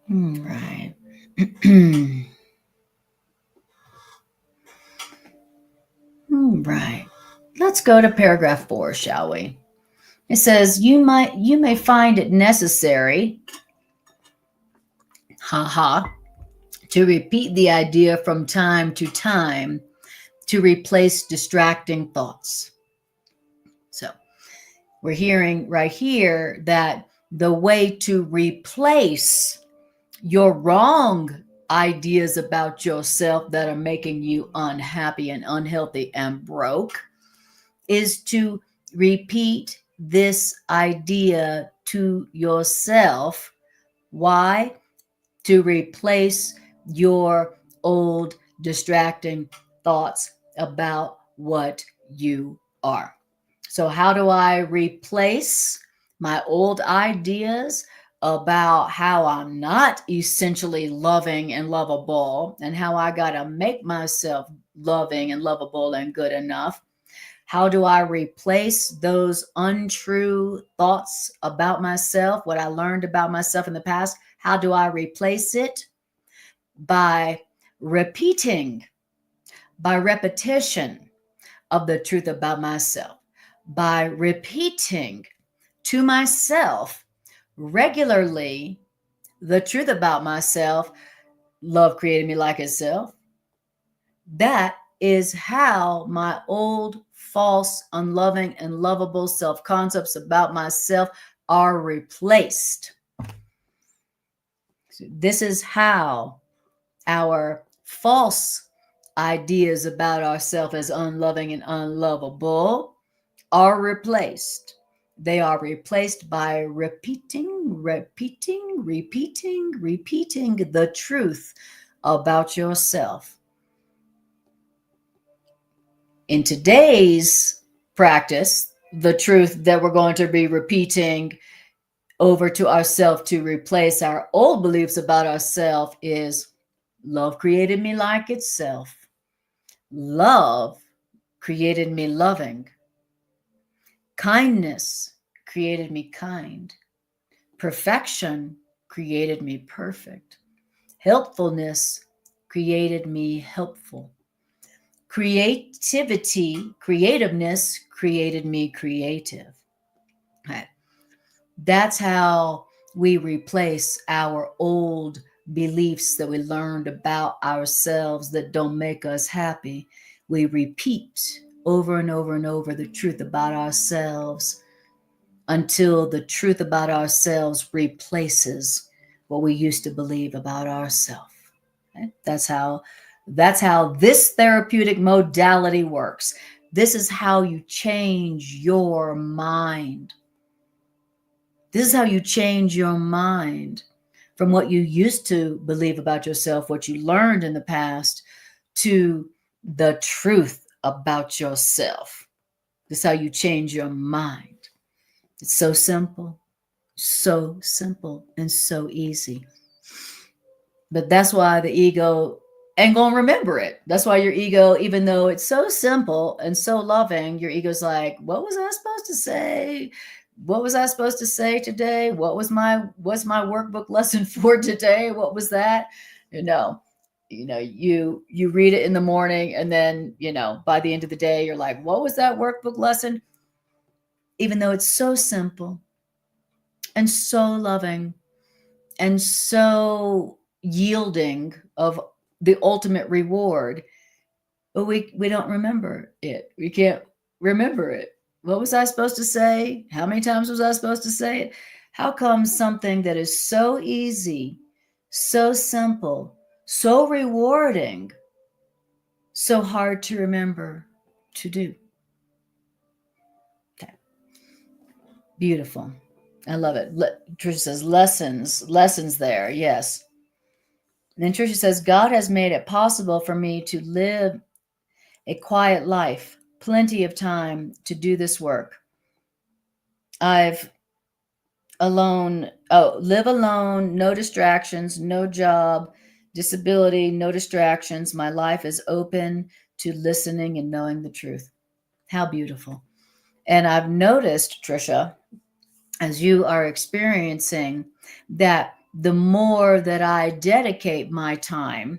A: Right. Right. Let's go to paragraph 4, shall we? It says, you may find it necessary, to repeat the idea from time to time to replace distracting thoughts. So we're hearing right here that the way to replace your wrong ideas about yourself that are making you unhappy and unhealthy and broke is to repeat this idea to yourself. Why? To replace your old distracting thoughts about what you are. So how do I replace my old ideas about how I'm not essentially loving and lovable, and how I got to make myself loving and lovable and good enough? How do I replace those untrue thoughts about myself, what I learned about myself in the past? How do I replace it? By repetition of the truth about myself, by repeating to myself regularly the truth about myself. Love created me like itself. That is how my old, false, unloving, and lovable self-concepts about myself are replaced. This is how our false ideas about ourselves as unloving and unlovable are replaced. They are replaced by repeating the truth about yourself. In today's practice, the truth that we're going to be repeating over to ourselves to replace our old beliefs about ourselves is: love created me like itself. Love created me loving. Kindness created me kind. Perfection created me perfect. Helpfulness created me helpful. Creativeness created me creative. Okay. That's how we replace our old beliefs that we learned about ourselves that don't make us happy, we repeat over and over and over the truth about ourselves until the truth about ourselves replaces what we used to believe about ourselves. Okay? That's how this therapeutic modality works. This is how you change your mind. This is how you change your mind from what you used to believe about yourself, what you learned in the past, to the truth about yourself. This is how you change your mind. It's so simple and so easy. But that's why the ego ain't gonna remember it. That's why your ego, even though it's so simple and so loving, your ego's like, what was I supposed to say? What was I supposed to say today? What's my workbook lesson for today? What was that? You read it in the morning, and then, by the end of the day, you're like, what was that workbook lesson? Even though it's so simple and so loving and so yielding of the ultimate reward, but we don't remember it. We can't remember it. What was I supposed to say? How many times was I supposed to say it? How come something that is so easy, so simple, so rewarding, so hard to remember to do? Okay. Beautiful. I love it. Trisha says lessons there. Yes. And then Trisha says, God has made it possible for me to live a quiet life, plenty of time to do this work. Live alone, no distractions, no job, disability, no distractions. My life is open to listening and knowing the truth. How beautiful. And I've noticed, Trisha, as you are experiencing that, the more that I dedicate my time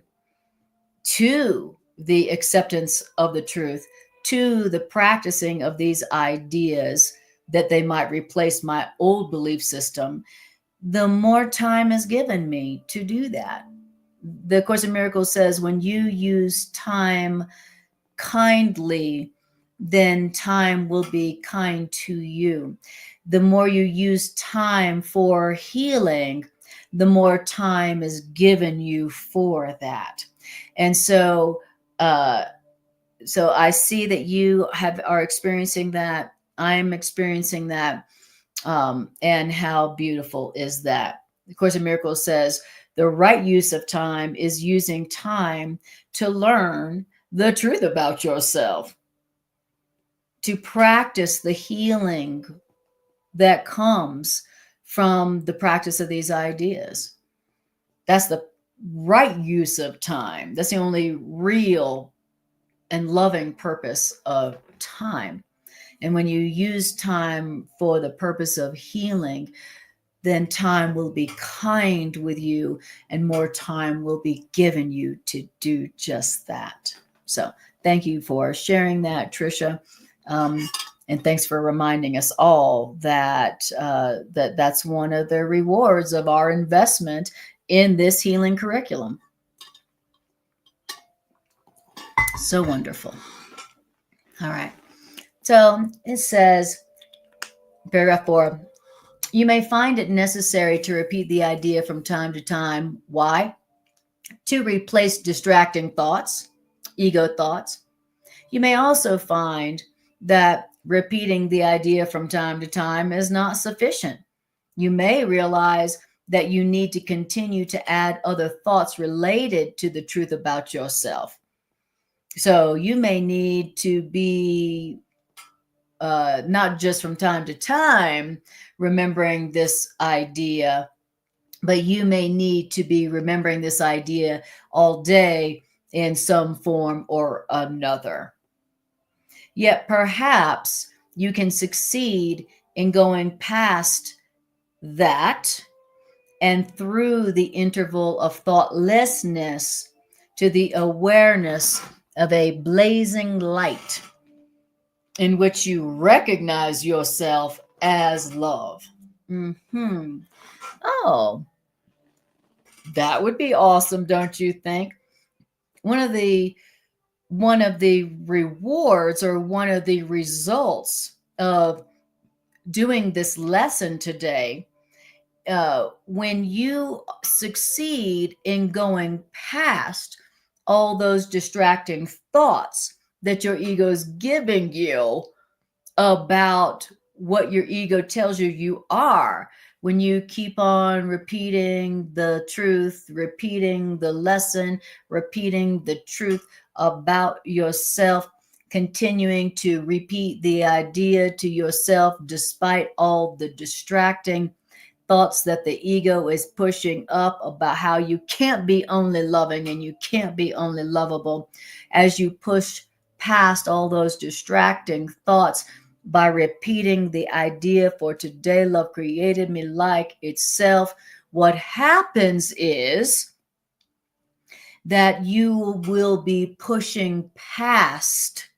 A: to the acceptance of the truth, to the practicing of these ideas that they might replace my old belief system, the more time is given me to do that. The Course in Miracles says, when you use time kindly, then time will be kind to you. The more you use time for healing, the more time is given you for that. And so I see that you are experiencing that. I'm experiencing that. And how beautiful is that? The Course in Miracles says the right use of time is using time to learn the truth about yourself, to practice the healing that comes from the practice of these ideas. That's the right use of time. That's the only real and loving purpose of time. And when you use time for the purpose of healing, then time will be kind with you, and more time will be given you to do just that. So thank you for sharing that, Trisha. And thanks for reminding us all that that's one of the rewards of our investment in this healing curriculum. So wonderful. All right. So it says, paragraph 4, you may find it necessary to repeat the idea from time to time. Why? To replace distracting thoughts, ego thoughts. You may also find that repeating the idea from time to time is not sufficient. You may realize that you need to continue to add other thoughts related to the truth about yourself. So you may need to be not just from time to time remembering this idea, but you may need to be remembering this idea all day in some form or another. Yet perhaps you can succeed in going past that and through the interval of thoughtlessness to the awareness of a blazing light in which you recognize yourself as love. Oh, That would be awesome, don't you think? One of the rewards or one of the results of doing this lesson today, when you succeed in going past all those distracting thoughts that your ego is giving you about what your ego tells you you are, when you keep on repeating the truth, repeating the lesson, repeating the truth about yourself, continuing to repeat the idea to yourself despite all the distracting thoughts that the ego is pushing up about how you can't be only loving and you can't be only lovable. As you push past all those distracting thoughts by repeating the idea, for today love created me like itself, what happens is that you will be pushing past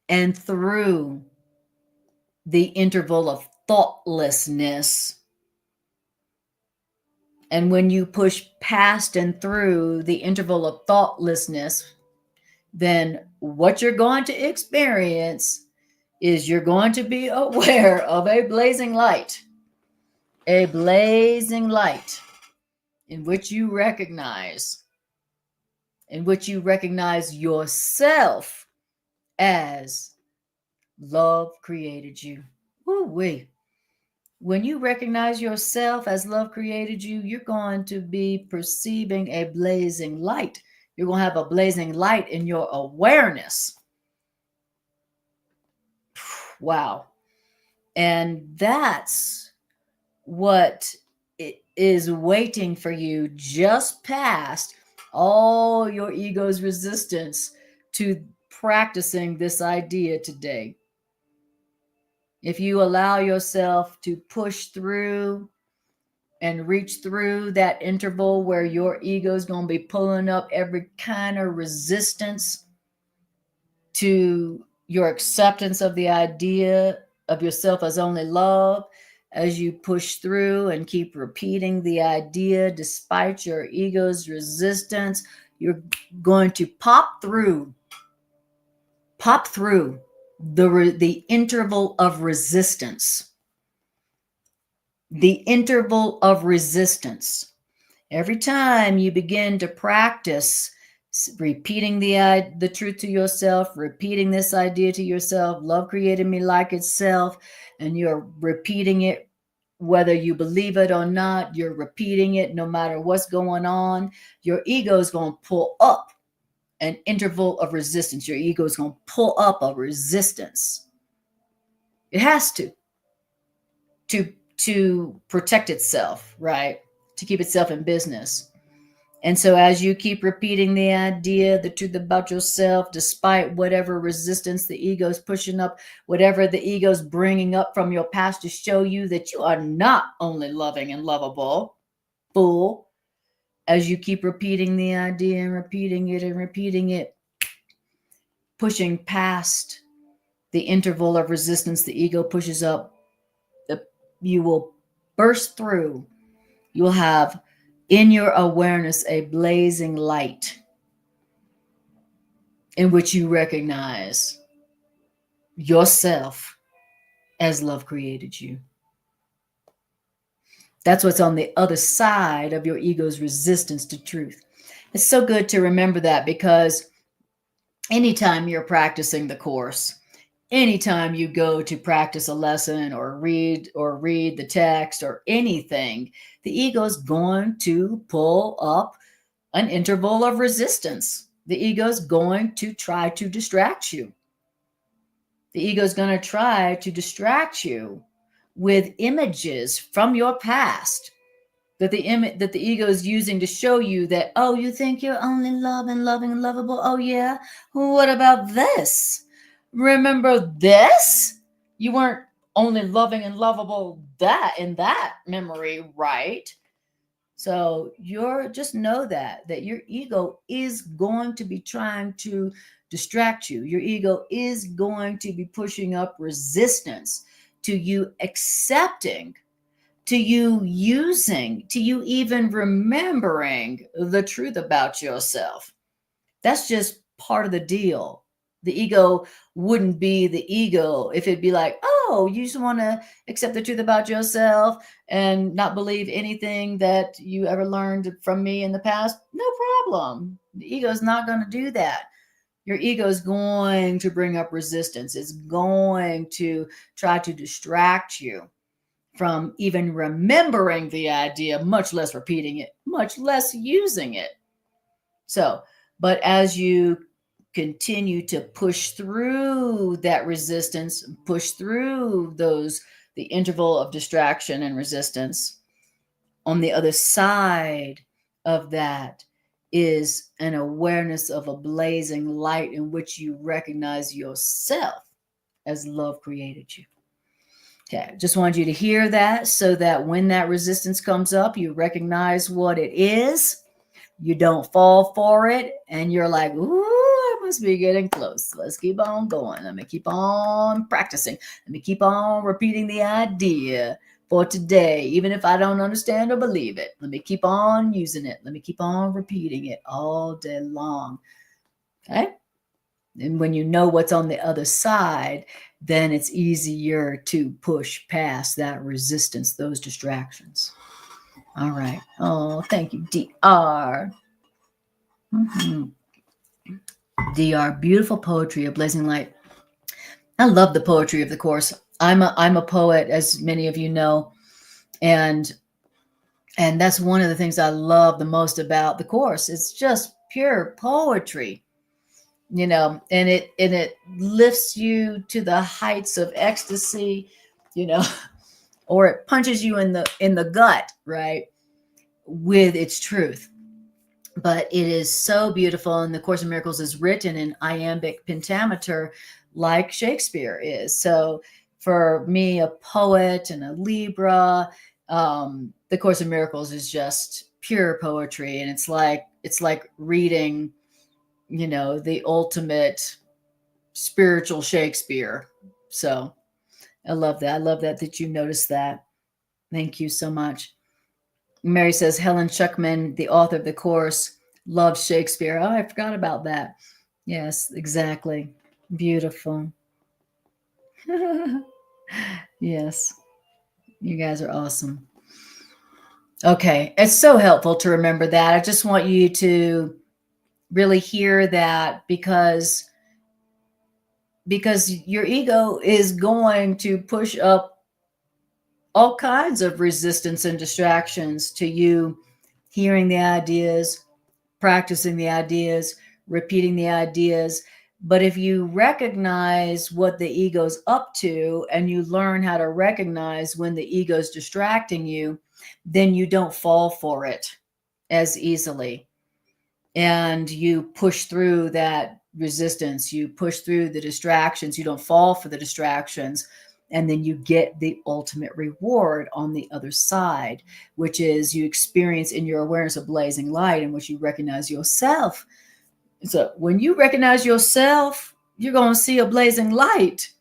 A: and through the interval of thoughtlessness. And when you push past and through the interval of thoughtlessness, then what you're going to experience is you're going to be aware of a blazing light in which you recognize yourself as love created you. Woo-wee. When you recognize yourself as love created you, you're going to be perceiving a blazing light. You're going to have a blazing light in your awareness. Wow. And that's what is waiting for you just past all your ego's resistance to practicing this idea today. If you allow yourself to push through and reach through that interval where your ego is going to be pulling up every kind of resistance to your acceptance of the idea of yourself as only love, as you push through and keep repeating the idea despite your ego's resistance, you're going to pop through the interval of resistance. The interval of resistance. Every time you begin to practice repeating the truth to yourself, repeating this idea to yourself, love created me like itself, and you're repeating it whether you believe it or not, you're repeating it no matter what's going on, your ego is going to pull up an interval of resistance. Your ego is going to pull up a resistance. It has to protect itself, right? To keep itself in business. And so as you keep repeating the idea, the truth about yourself, despite whatever resistance the ego is pushing up, whatever the ego is bringing up from your past to show you that you are not only loving and lovable, fool, as you keep repeating the idea and repeating it, pushing past the interval of resistance the ego pushes up, you will burst through. You will have in your awareness a blazing light in which you recognize yourself as love created you. That's what's on the other side of your ego's resistance to truth. It's so good to remember that, because anytime you're practicing the course, anytime you go to practice a lesson or read the text or anything, the ego is going to pull up an interval of resistance. The ego is going to try to distract you. The ego is going to try to distract you with images from your past that the ego is using to show you that, oh, you think you're only loving and lovable? Oh yeah, what about this? Remember this? You weren't only loving and lovable that in that memory, right? So just know that your ego is going to be trying to distract you. Your ego is going to be pushing up resistance to you accepting to you even remembering the truth about yourself. That's just part of the deal. The ego wouldn't be the ego if it'd be like, oh, you just want to accept the truth about yourself and not believe anything that you ever learned from me in the past. No problem. The ego is not going to do that. Your ego is going to bring up resistance. It's going to try to distract you from even remembering the idea, much less repeating it, much less using it. So, but as you continue to push through that resistance, push through the interval of distraction and resistance, on the other side of that is an awareness of a blazing light in which you recognize yourself as love created you. Okay, just wanted you to hear that so that when that resistance comes up, you recognize what it is. You don't fall for it, and you're like, ooh, I must be getting close. Let's keep on going. Let me keep on practicing. Let me keep on repeating the idea for today, even if I don't understand or believe it. Let me keep on using it. Let me keep on repeating it all day long. Okay? And when you know what's on the other side, then it's easier to push past that resistance, those distractions. All right. Oh, thank you, DR. Mm-hmm. DR, beautiful poetry, a blazing light. I love the poetry of the Course. I'm a poet, as many of you know, and that's one of the things I love the most about the Course. It's just pure poetry, and it lifts you to the heights of ecstasy, or it punches you in the gut, right, with its truth. But it is so beautiful, and the Course in Miracles is written in iambic pentameter like Shakespeare is. So for me, a poet and a Libra, the Course in Miracles is just pure poetry, and it's like reading, the ultimate spiritual Shakespeare. So I love that. I love that you noticed that. Thank you so much. Mary says, Helen Schuckman, the author of the Course, loves Shakespeare. Oh, I forgot about that. Yes, exactly. Beautiful. Yes, you guys are awesome. Okay, it's so helpful to remember that. I just want you to really hear that because your ego is going to push up all kinds of resistance and distractions to you hearing the ideas, practicing the ideas, repeating the ideas. But if you recognize what the ego's up to and you learn how to recognize when the ego's distracting you, then you don't fall for it as easily. And you push through that resistance, you push through the distractions, you don't fall for the distractions. And then you get the ultimate reward on the other side, which is you experience in your awareness a blazing light in which you recognize yourself. So when you recognize yourself, you're going to see a blazing light.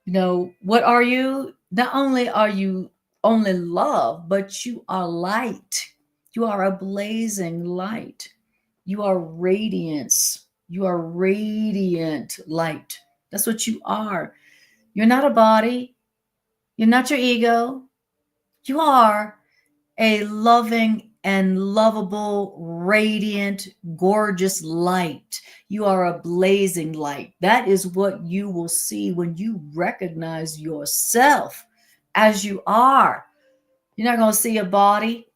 A: What are you? Not only are you only love, but you are light. You are a blazing light. You are radiance. You are radiant light. That's what you are. You're not a body. You're not your ego. You are a loving and lovable, radiant, gorgeous light. You are a blazing light. That is what you will see when you recognize yourself as you are. You're not going to see a body.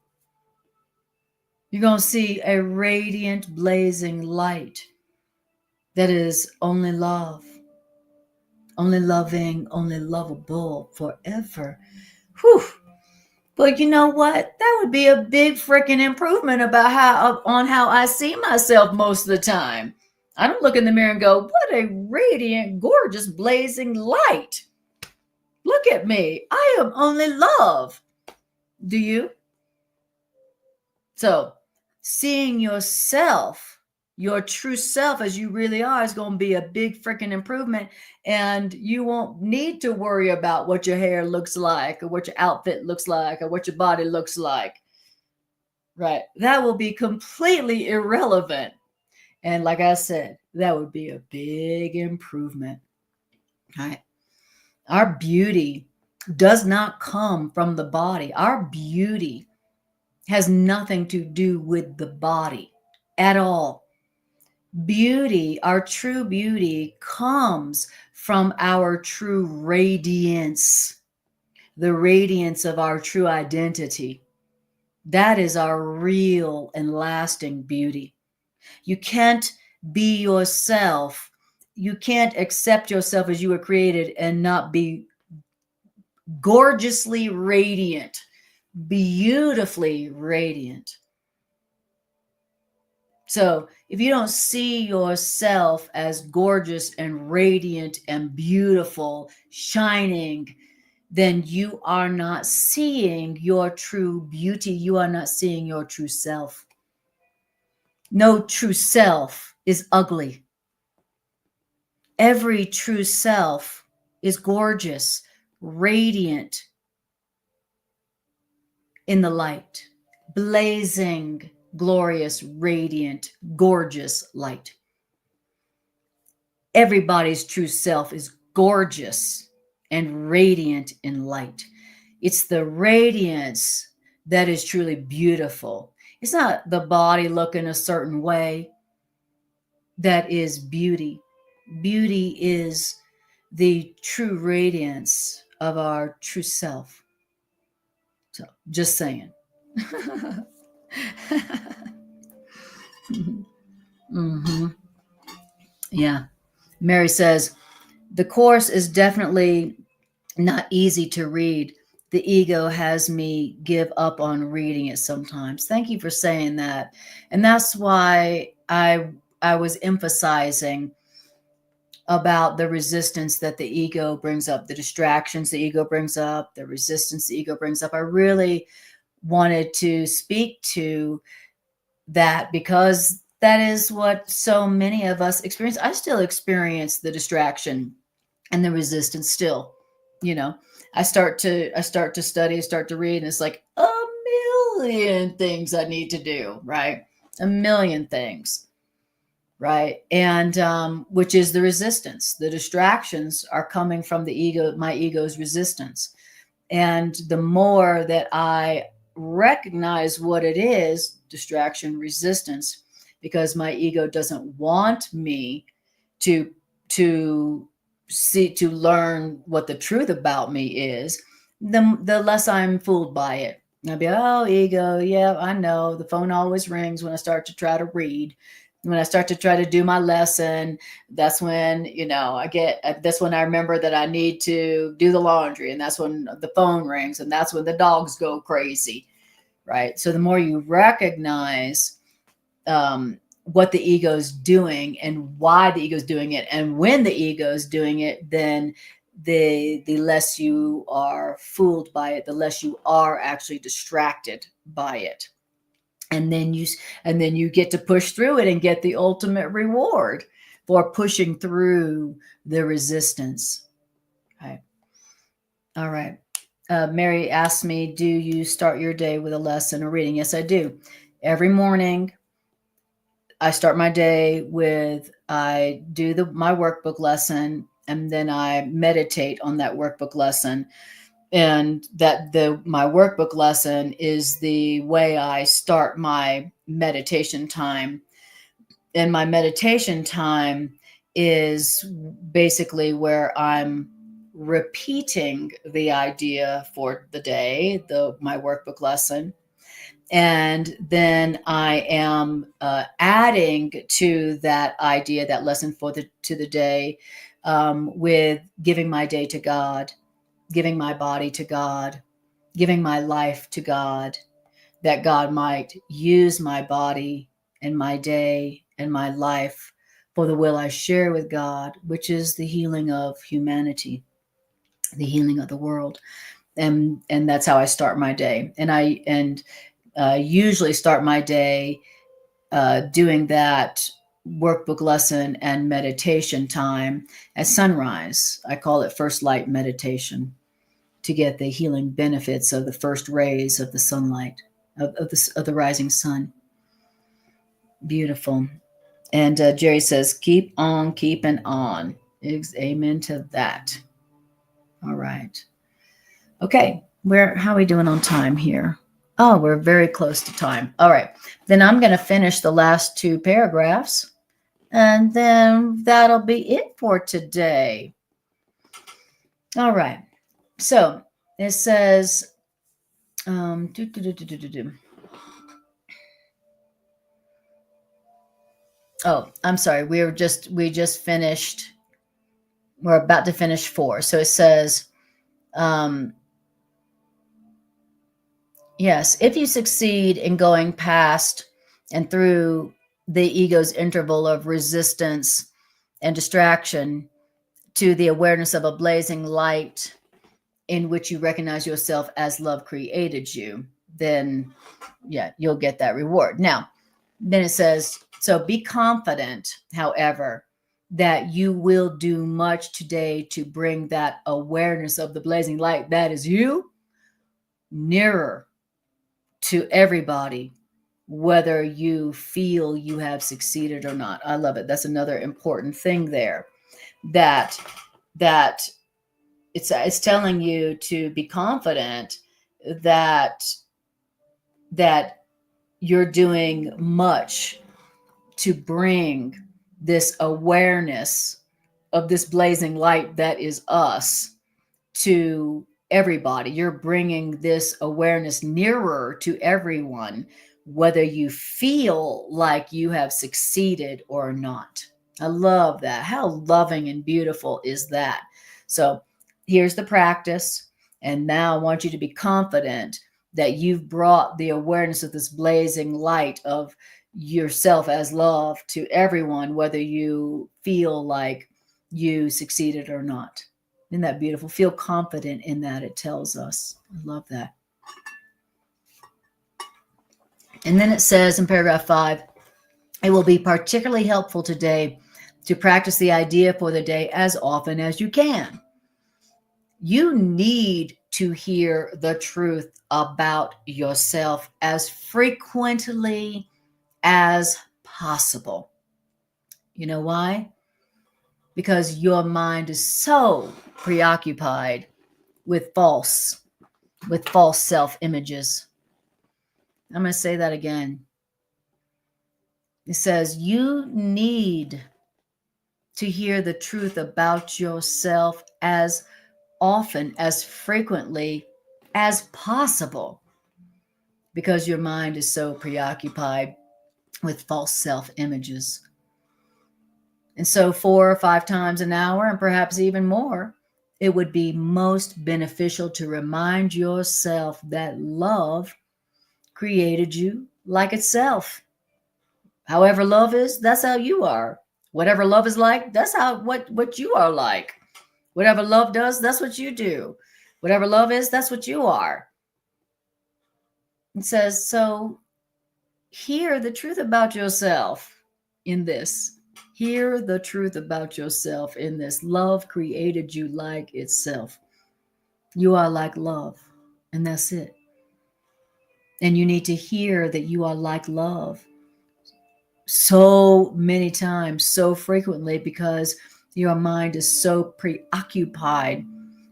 A: You're going to see a radiant, blazing light that is only love, only loving, only lovable forever. Whew. But you know what? That would be a big freaking improvement about how I see myself most of the time. I don't look in the mirror and go, what a radiant, gorgeous, blazing light. Look at me. I am only love. Do you? So seeing yourself your true self as you really are is going to be a big freaking improvement. And you won't need to worry about what your hair looks like or what your outfit looks like or what your body looks like. Right. That will be completely irrelevant. And like I said, that would be a big improvement. Right. Our beauty does not come from the body. Our beauty has nothing to do with the body at all. Beauty, our true beauty, comes from our true radiance, the radiance of our true identity. That is our real and lasting beauty. You can't be yourself. You can't accept yourself as you were created and not be gorgeously radiant, beautifully radiant. So if you don't see yourself as gorgeous and radiant and beautiful, shining, then you are not seeing your true beauty. You are not seeing your true self. No true self is ugly. Every true self is gorgeous, radiant in the light, blazing, glorious, radiant, gorgeous light. Everybody's true self is gorgeous and radiant in light. It's the radiance that is truly beautiful. It's not the body looking a certain way that is beauty. Beauty is the true radiance of our true self. So, just saying. Mm-hmm. Yeah. Mary says, the course is definitely not easy to read. The ego has me give up on reading it sometimes. Thank you for saying that. And that's why I was emphasizing about the resistance that the ego brings up, the distractions the ego brings up, the resistance the ego brings up. I really wanted to speak to that because that is what so many of us experience. I still experience the distraction and the resistance still. You know, I start to study, start to read, and it's like a million things I need to do, right? A million things, right? And which is the resistance. The distractions are coming from the ego, my ego's resistance. And the more that I recognize what it is, distraction, resistance, because my ego doesn't want me to see, to learn what the truth about me is, the less I'm fooled by it. And I'll be, oh, ego, yeah, I know. The phone always rings when I start to try to read. When I start to try to do my lesson, that's when, that's when I remember that I need to do the laundry. And that's when the phone rings. And that's when the dogs go crazy, right? So the more you recognize what the ego is doing and why the ego is doing it and when the ego is doing it, then the less you are fooled by it, the less you are actually distracted by it. And then you get to push through it and get the ultimate reward for pushing through the resistance. Okay. All right. Mary asked me, do you start your day with a lesson or reading? Yes, I do. Every morning, I start my day with, I do my workbook lesson, and then I meditate on that workbook lesson. And that my workbook lesson is the way I start my meditation time. And my meditation time is basically where I'm repeating the idea for the day, my workbook lesson. And then I am adding to that idea, that lesson to the day, with giving my day to God, giving my body to God, giving my life to God, that God might use my body and my day and my life for the will I share with God, which is the healing of humanity, the healing of the world. And that's how I start my day. And I usually start my day doing that workbook lesson and meditation time at sunrise. I call it first light meditation, to get the healing benefits of the first rays of the sunlight, of the rising sun. Beautiful. And Jerry says, keep on keeping on. Amen to that. All right. Okay. How are we doing on time here? Oh, we're very close to time. All right. Then I'm going to finish the last 2 paragraphs, and then that'll be it for today. All right. So it says, oh, I'm sorry. We just finished. We're about to finish 4. So it says, yes, if you succeed in going past and through the ego's interval of resistance and distraction to the awareness of a blazing light in which you recognize yourself as love created you, then yeah, you'll get that reward. Now, then it says, so be confident, however, that you will do much today to bring that awareness of the blazing light that is you nearer to everybody, whether you feel you have succeeded or not. I love it. That's another important thing there, that it's telling you to be confident that you're doing much to bring this awareness of this blazing light that is us to everybody. You're bringing this awareness nearer to everyone, whether you feel like you have succeeded or not. I love that. How loving and beautiful is that? So here's the practice. And now I want you to be confident that you've brought the awareness of this blazing light of yourself as love to everyone, whether you feel like you succeeded or not. Isn't that beautiful? Feel confident in that, it tells us. I love that. And then it says in paragraph 5, it will be particularly helpful today to practice the idea for the day as often as you can. You need to hear the truth about yourself as frequently as possible. You know why? Because your mind is so preoccupied with false self-images. I'm going to say that again. It says you need to hear the truth about yourself as often, as frequently as possible, because your mind is so preoccupied with false self-images. And so 4 or 5 times an hour, and perhaps even more, it would be most beneficial to remind yourself that love created you like itself. However love is, that's how you are. Whatever love is like, that's what you are like. Whatever love does, that's what you do. Whatever love is, that's what you are. It says, so hear the truth about yourself in this. Hear the truth about yourself in this. Love created you like itself. You are like love, and that's it. And you need to hear that you are like love so many times, so frequently, because your mind is so preoccupied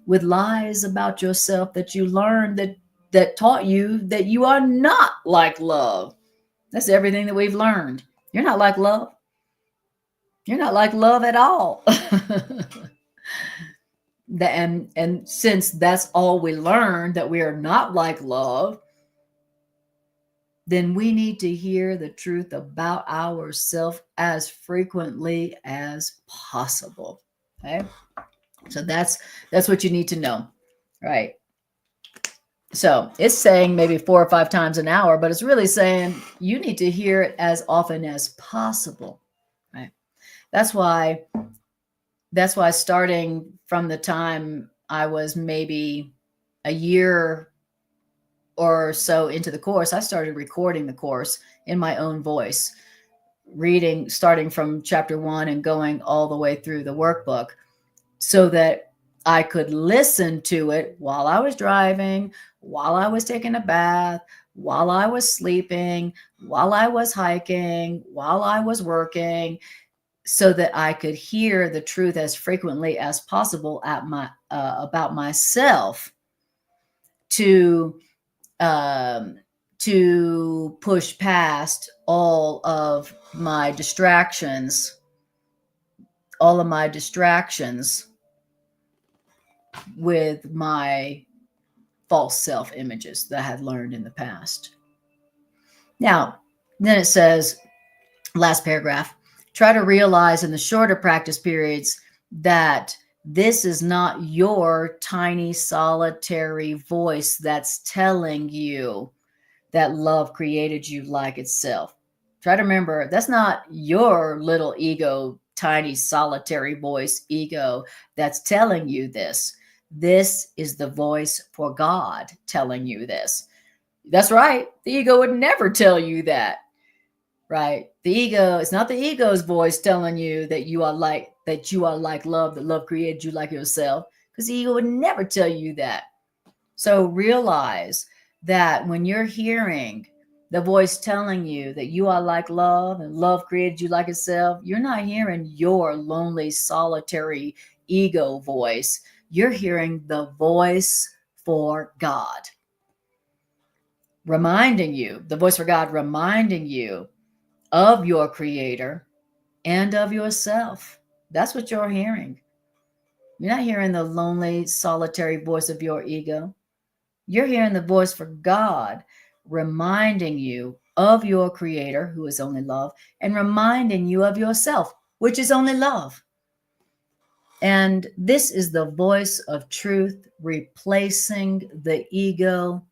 A: with lies about yourself that you learned that taught you that you are not like love. That's everything that we've learned. You're not like love. You're not like love at all. And since that's all we learned, that we are not like love, then we need to hear the truth about ourselves as frequently as possible. Okay? So that's what you need to know, right? So it's saying maybe 4 or 5 times an hour, but it's really saying you need to hear it as often as possible, right? That's why starting from the time I was maybe a year or so into the course, I started recording the course in my own voice. reading, starting from chapter 1 and going all the way through the workbook, so that I could listen to it while I was driving, while I was taking a bath, while I was sleeping, while I was hiking, while I was working, so that I could hear the truth as frequently as possible about myself, to um, to push past all of my distractions with my false self images that I had learned in the past. Now, then it says, last paragraph, try to realize in the shorter practice periods that this is not your tiny solitary voice that's telling you that love created you like itself. Try to remember, that's not your little ego, tiny solitary voice ego that's telling you this. This is the voice for God telling you this. That's right. The ego would never tell you that, right? The ego, it's not the ego's voice telling you that you are like love, that love created you like yourself, because the ego would never tell you that. So realize that when you're hearing the voice telling you that you are like love and love created you like itself, you're not hearing your lonely, solitary ego voice. You're hearing the voice for God, reminding you, the voice for God reminding you of your creator and of yourself. That's what you're hearing. You're not hearing the lonely, solitary voice of your ego. You're hearing the voice for God reminding you of your creator, who is only love, and reminding you of yourself, which is only love. And this is the voice of truth replacing the ego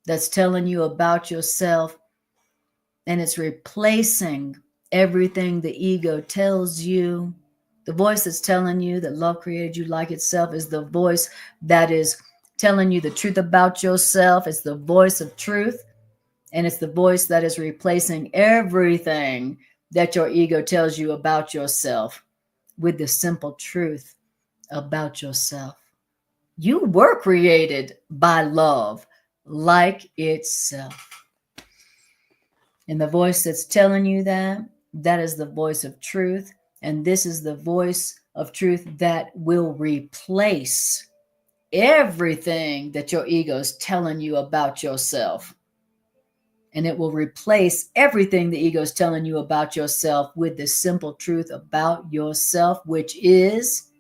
A: that's telling you about yourself. And it's replacing everything the ego tells you. The voice that's telling you that love created you like itself is the voice that is telling you the truth about yourself. It's the voice of truth. And it's the voice that is replacing everything that your ego tells you about yourself with the simple truth about yourself. You were created by love like itself. And the voice that's telling you that is the voice of truth. And this is the voice of truth that will replace everything that your ego is telling you about yourself. And it will replace everything the ego is telling you about yourself with the simple truth about yourself, which is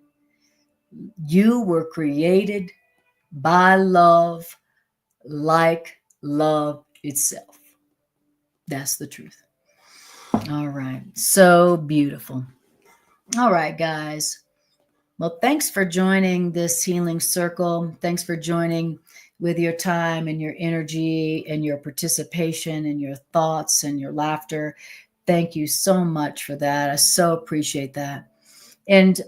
A: you were created by love like love itself. That's the truth. All right. So beautiful. All right, guys. Well, thanks for joining this healing circle. Thanks for joining with your time and your energy and your participation and your thoughts and your laughter. Thank you so much for that. I so appreciate that. And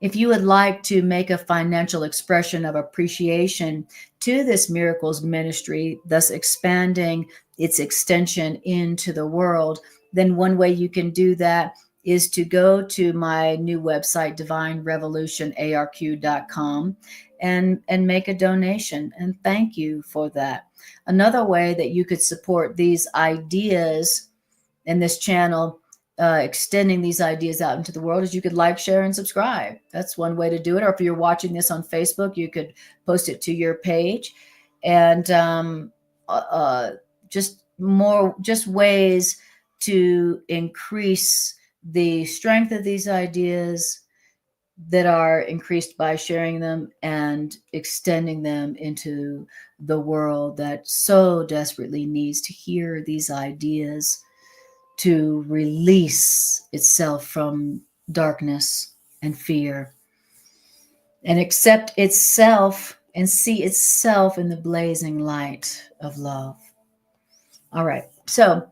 A: if you would like to make a financial expression of appreciation to this Miracles ministry, thus expanding its extension into the world, then one way you can do that is to go to my new website, divinerevolutionarq.com, and make a donation. And thank you for that. Another way that you could support these ideas in this channel, extending these ideas out into the world, is you could like, share, and subscribe. That's one way to do it. Or if you're watching this on Facebook, you could post it to your page. And just ways to increase the strength of these ideas that are increased by sharing them and extending them into the world that so desperately needs to hear these ideas, to release itself from darkness and fear and accept itself and see itself in the blazing light of love. All right. So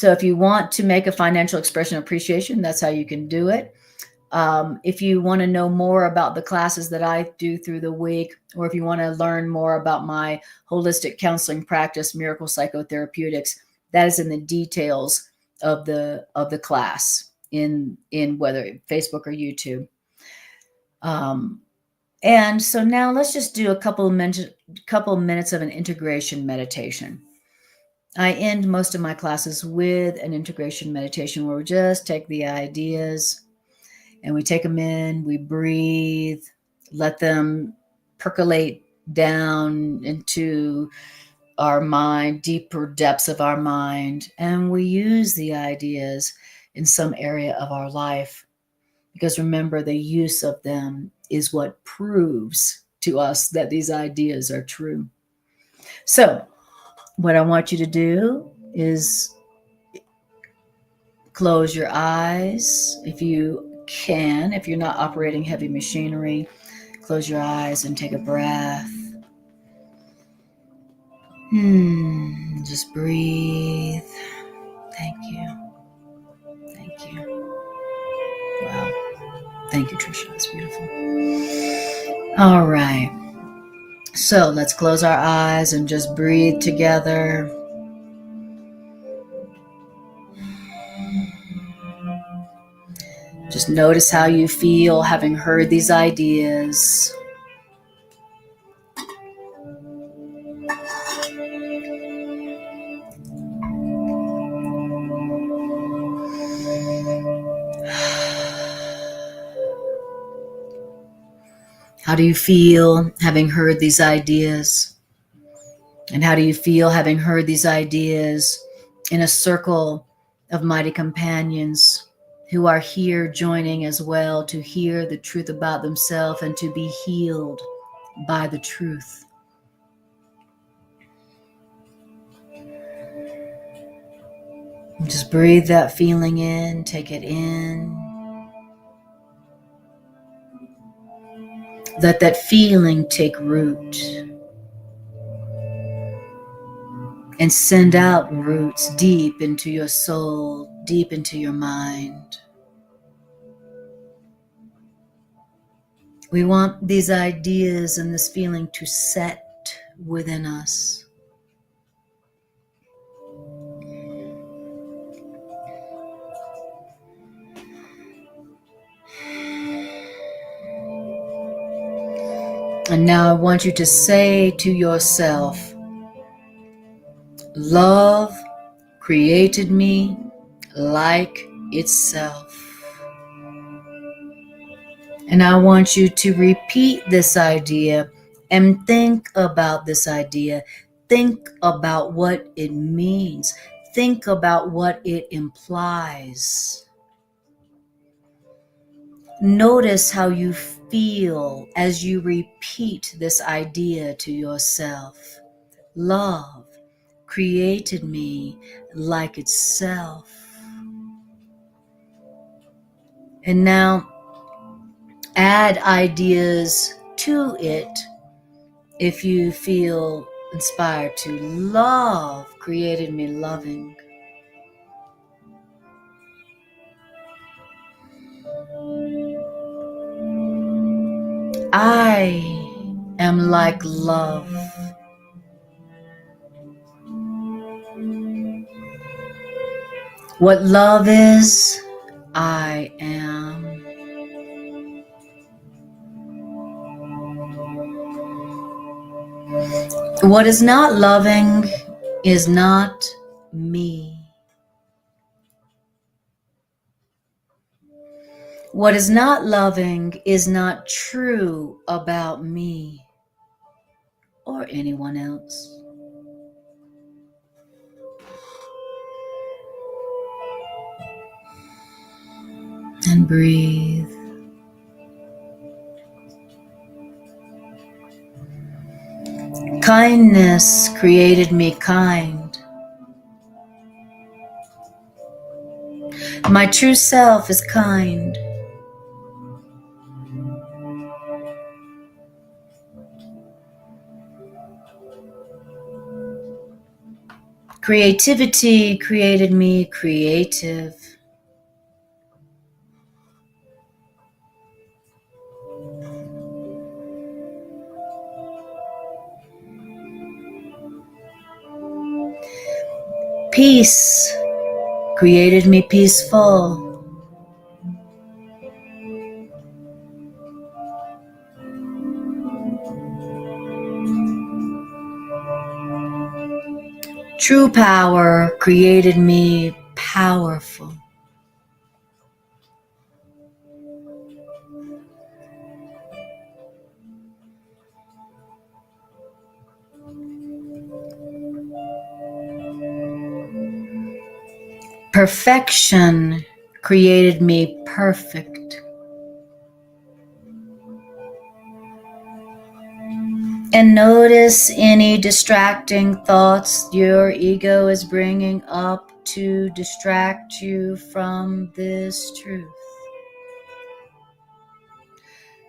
A: if you want to make a financial expression of appreciation, that's how you can do it. If you want to know more about the classes that I do through the week, or if you want to learn more about my holistic counseling practice, Miracle Psychotherapeutics, That is in the details of the class in whether Facebook or YouTube. And so now let's just do a couple minutes of an integration meditation. I end most of my classes with an integration meditation where we just take the ideas and we take them in, we breathe, let them percolate down into our mind, deeper depths of our mind, and we use the ideas in some area of our life. Because remember, the use of them is what proves to us that these ideas are true. So, what I want you to do is close your eyes if you can. If you're not operating heavy machinery, close your eyes and take a breath. Just breathe. Thank you. Thank you. Wow. Thank you, Tricia. That's beautiful. All right. So let's close our eyes and just breathe together. Just notice how you feel having heard these ideas. How do you feel having heard these ideas? And how do you feel having heard these ideas in a circle of mighty companions who are here joining as well to hear the truth about themselves and to be healed by the truth? Just breathe that feeling in, take it in. Let that feeling take root and send out roots deep into your soul, deep into your mind. We want these ideas and this feeling to set within us. And now I want you to say to yourself, love created me like itself. And I want you to repeat this idea and think about this idea. Think about what it means. Think about what it implies. Notice how you feel as you repeat this idea to yourself. Love created me like itself. And now add ideas to it if you feel inspired to. Love created me loving. I am like love. What love is, I am. What is not loving is not me. What is not loving is not true about me or anyone else. And breathe. Kindness created me kind. My true self is kind. Creativity created me creative. Peace created me peaceful. True power created me powerful. Perfection created me perfect. And notice any distracting thoughts your ego is bringing up to distract you from this truth.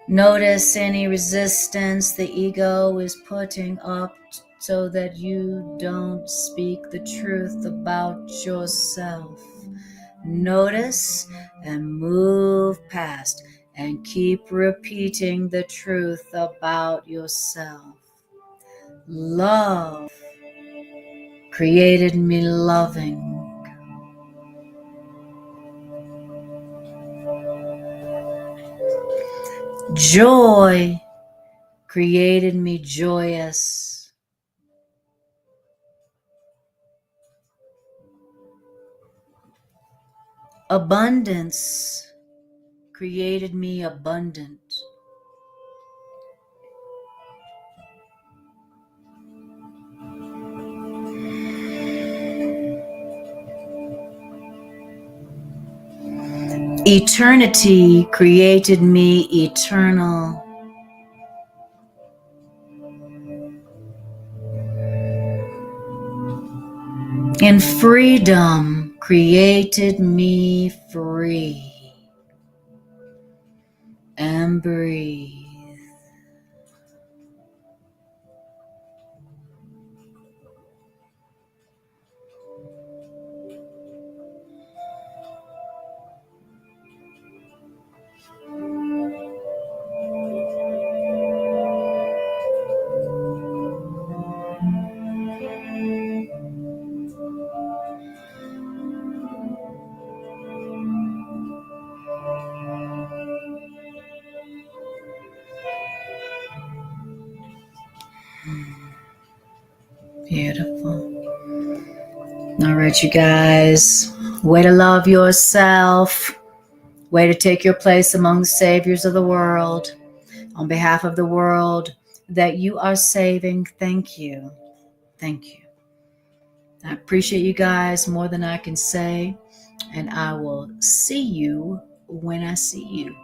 A: Notice any resistance the ego is putting up so that you don't speak the truth about yourself. Notice and move past and keep repeating the truth about yourself. Love created me loving. Joy created me joyous. Abundance created me abundant. Eternity created me eternal. And freedom created me free. And breathe. Beautiful. All right, you guys. Way to love yourself. Way to take your place among the saviors of the world. On behalf of the world that you are saving, thank you. Thank you. I appreciate you guys more than I can say. And I will see you when I see you.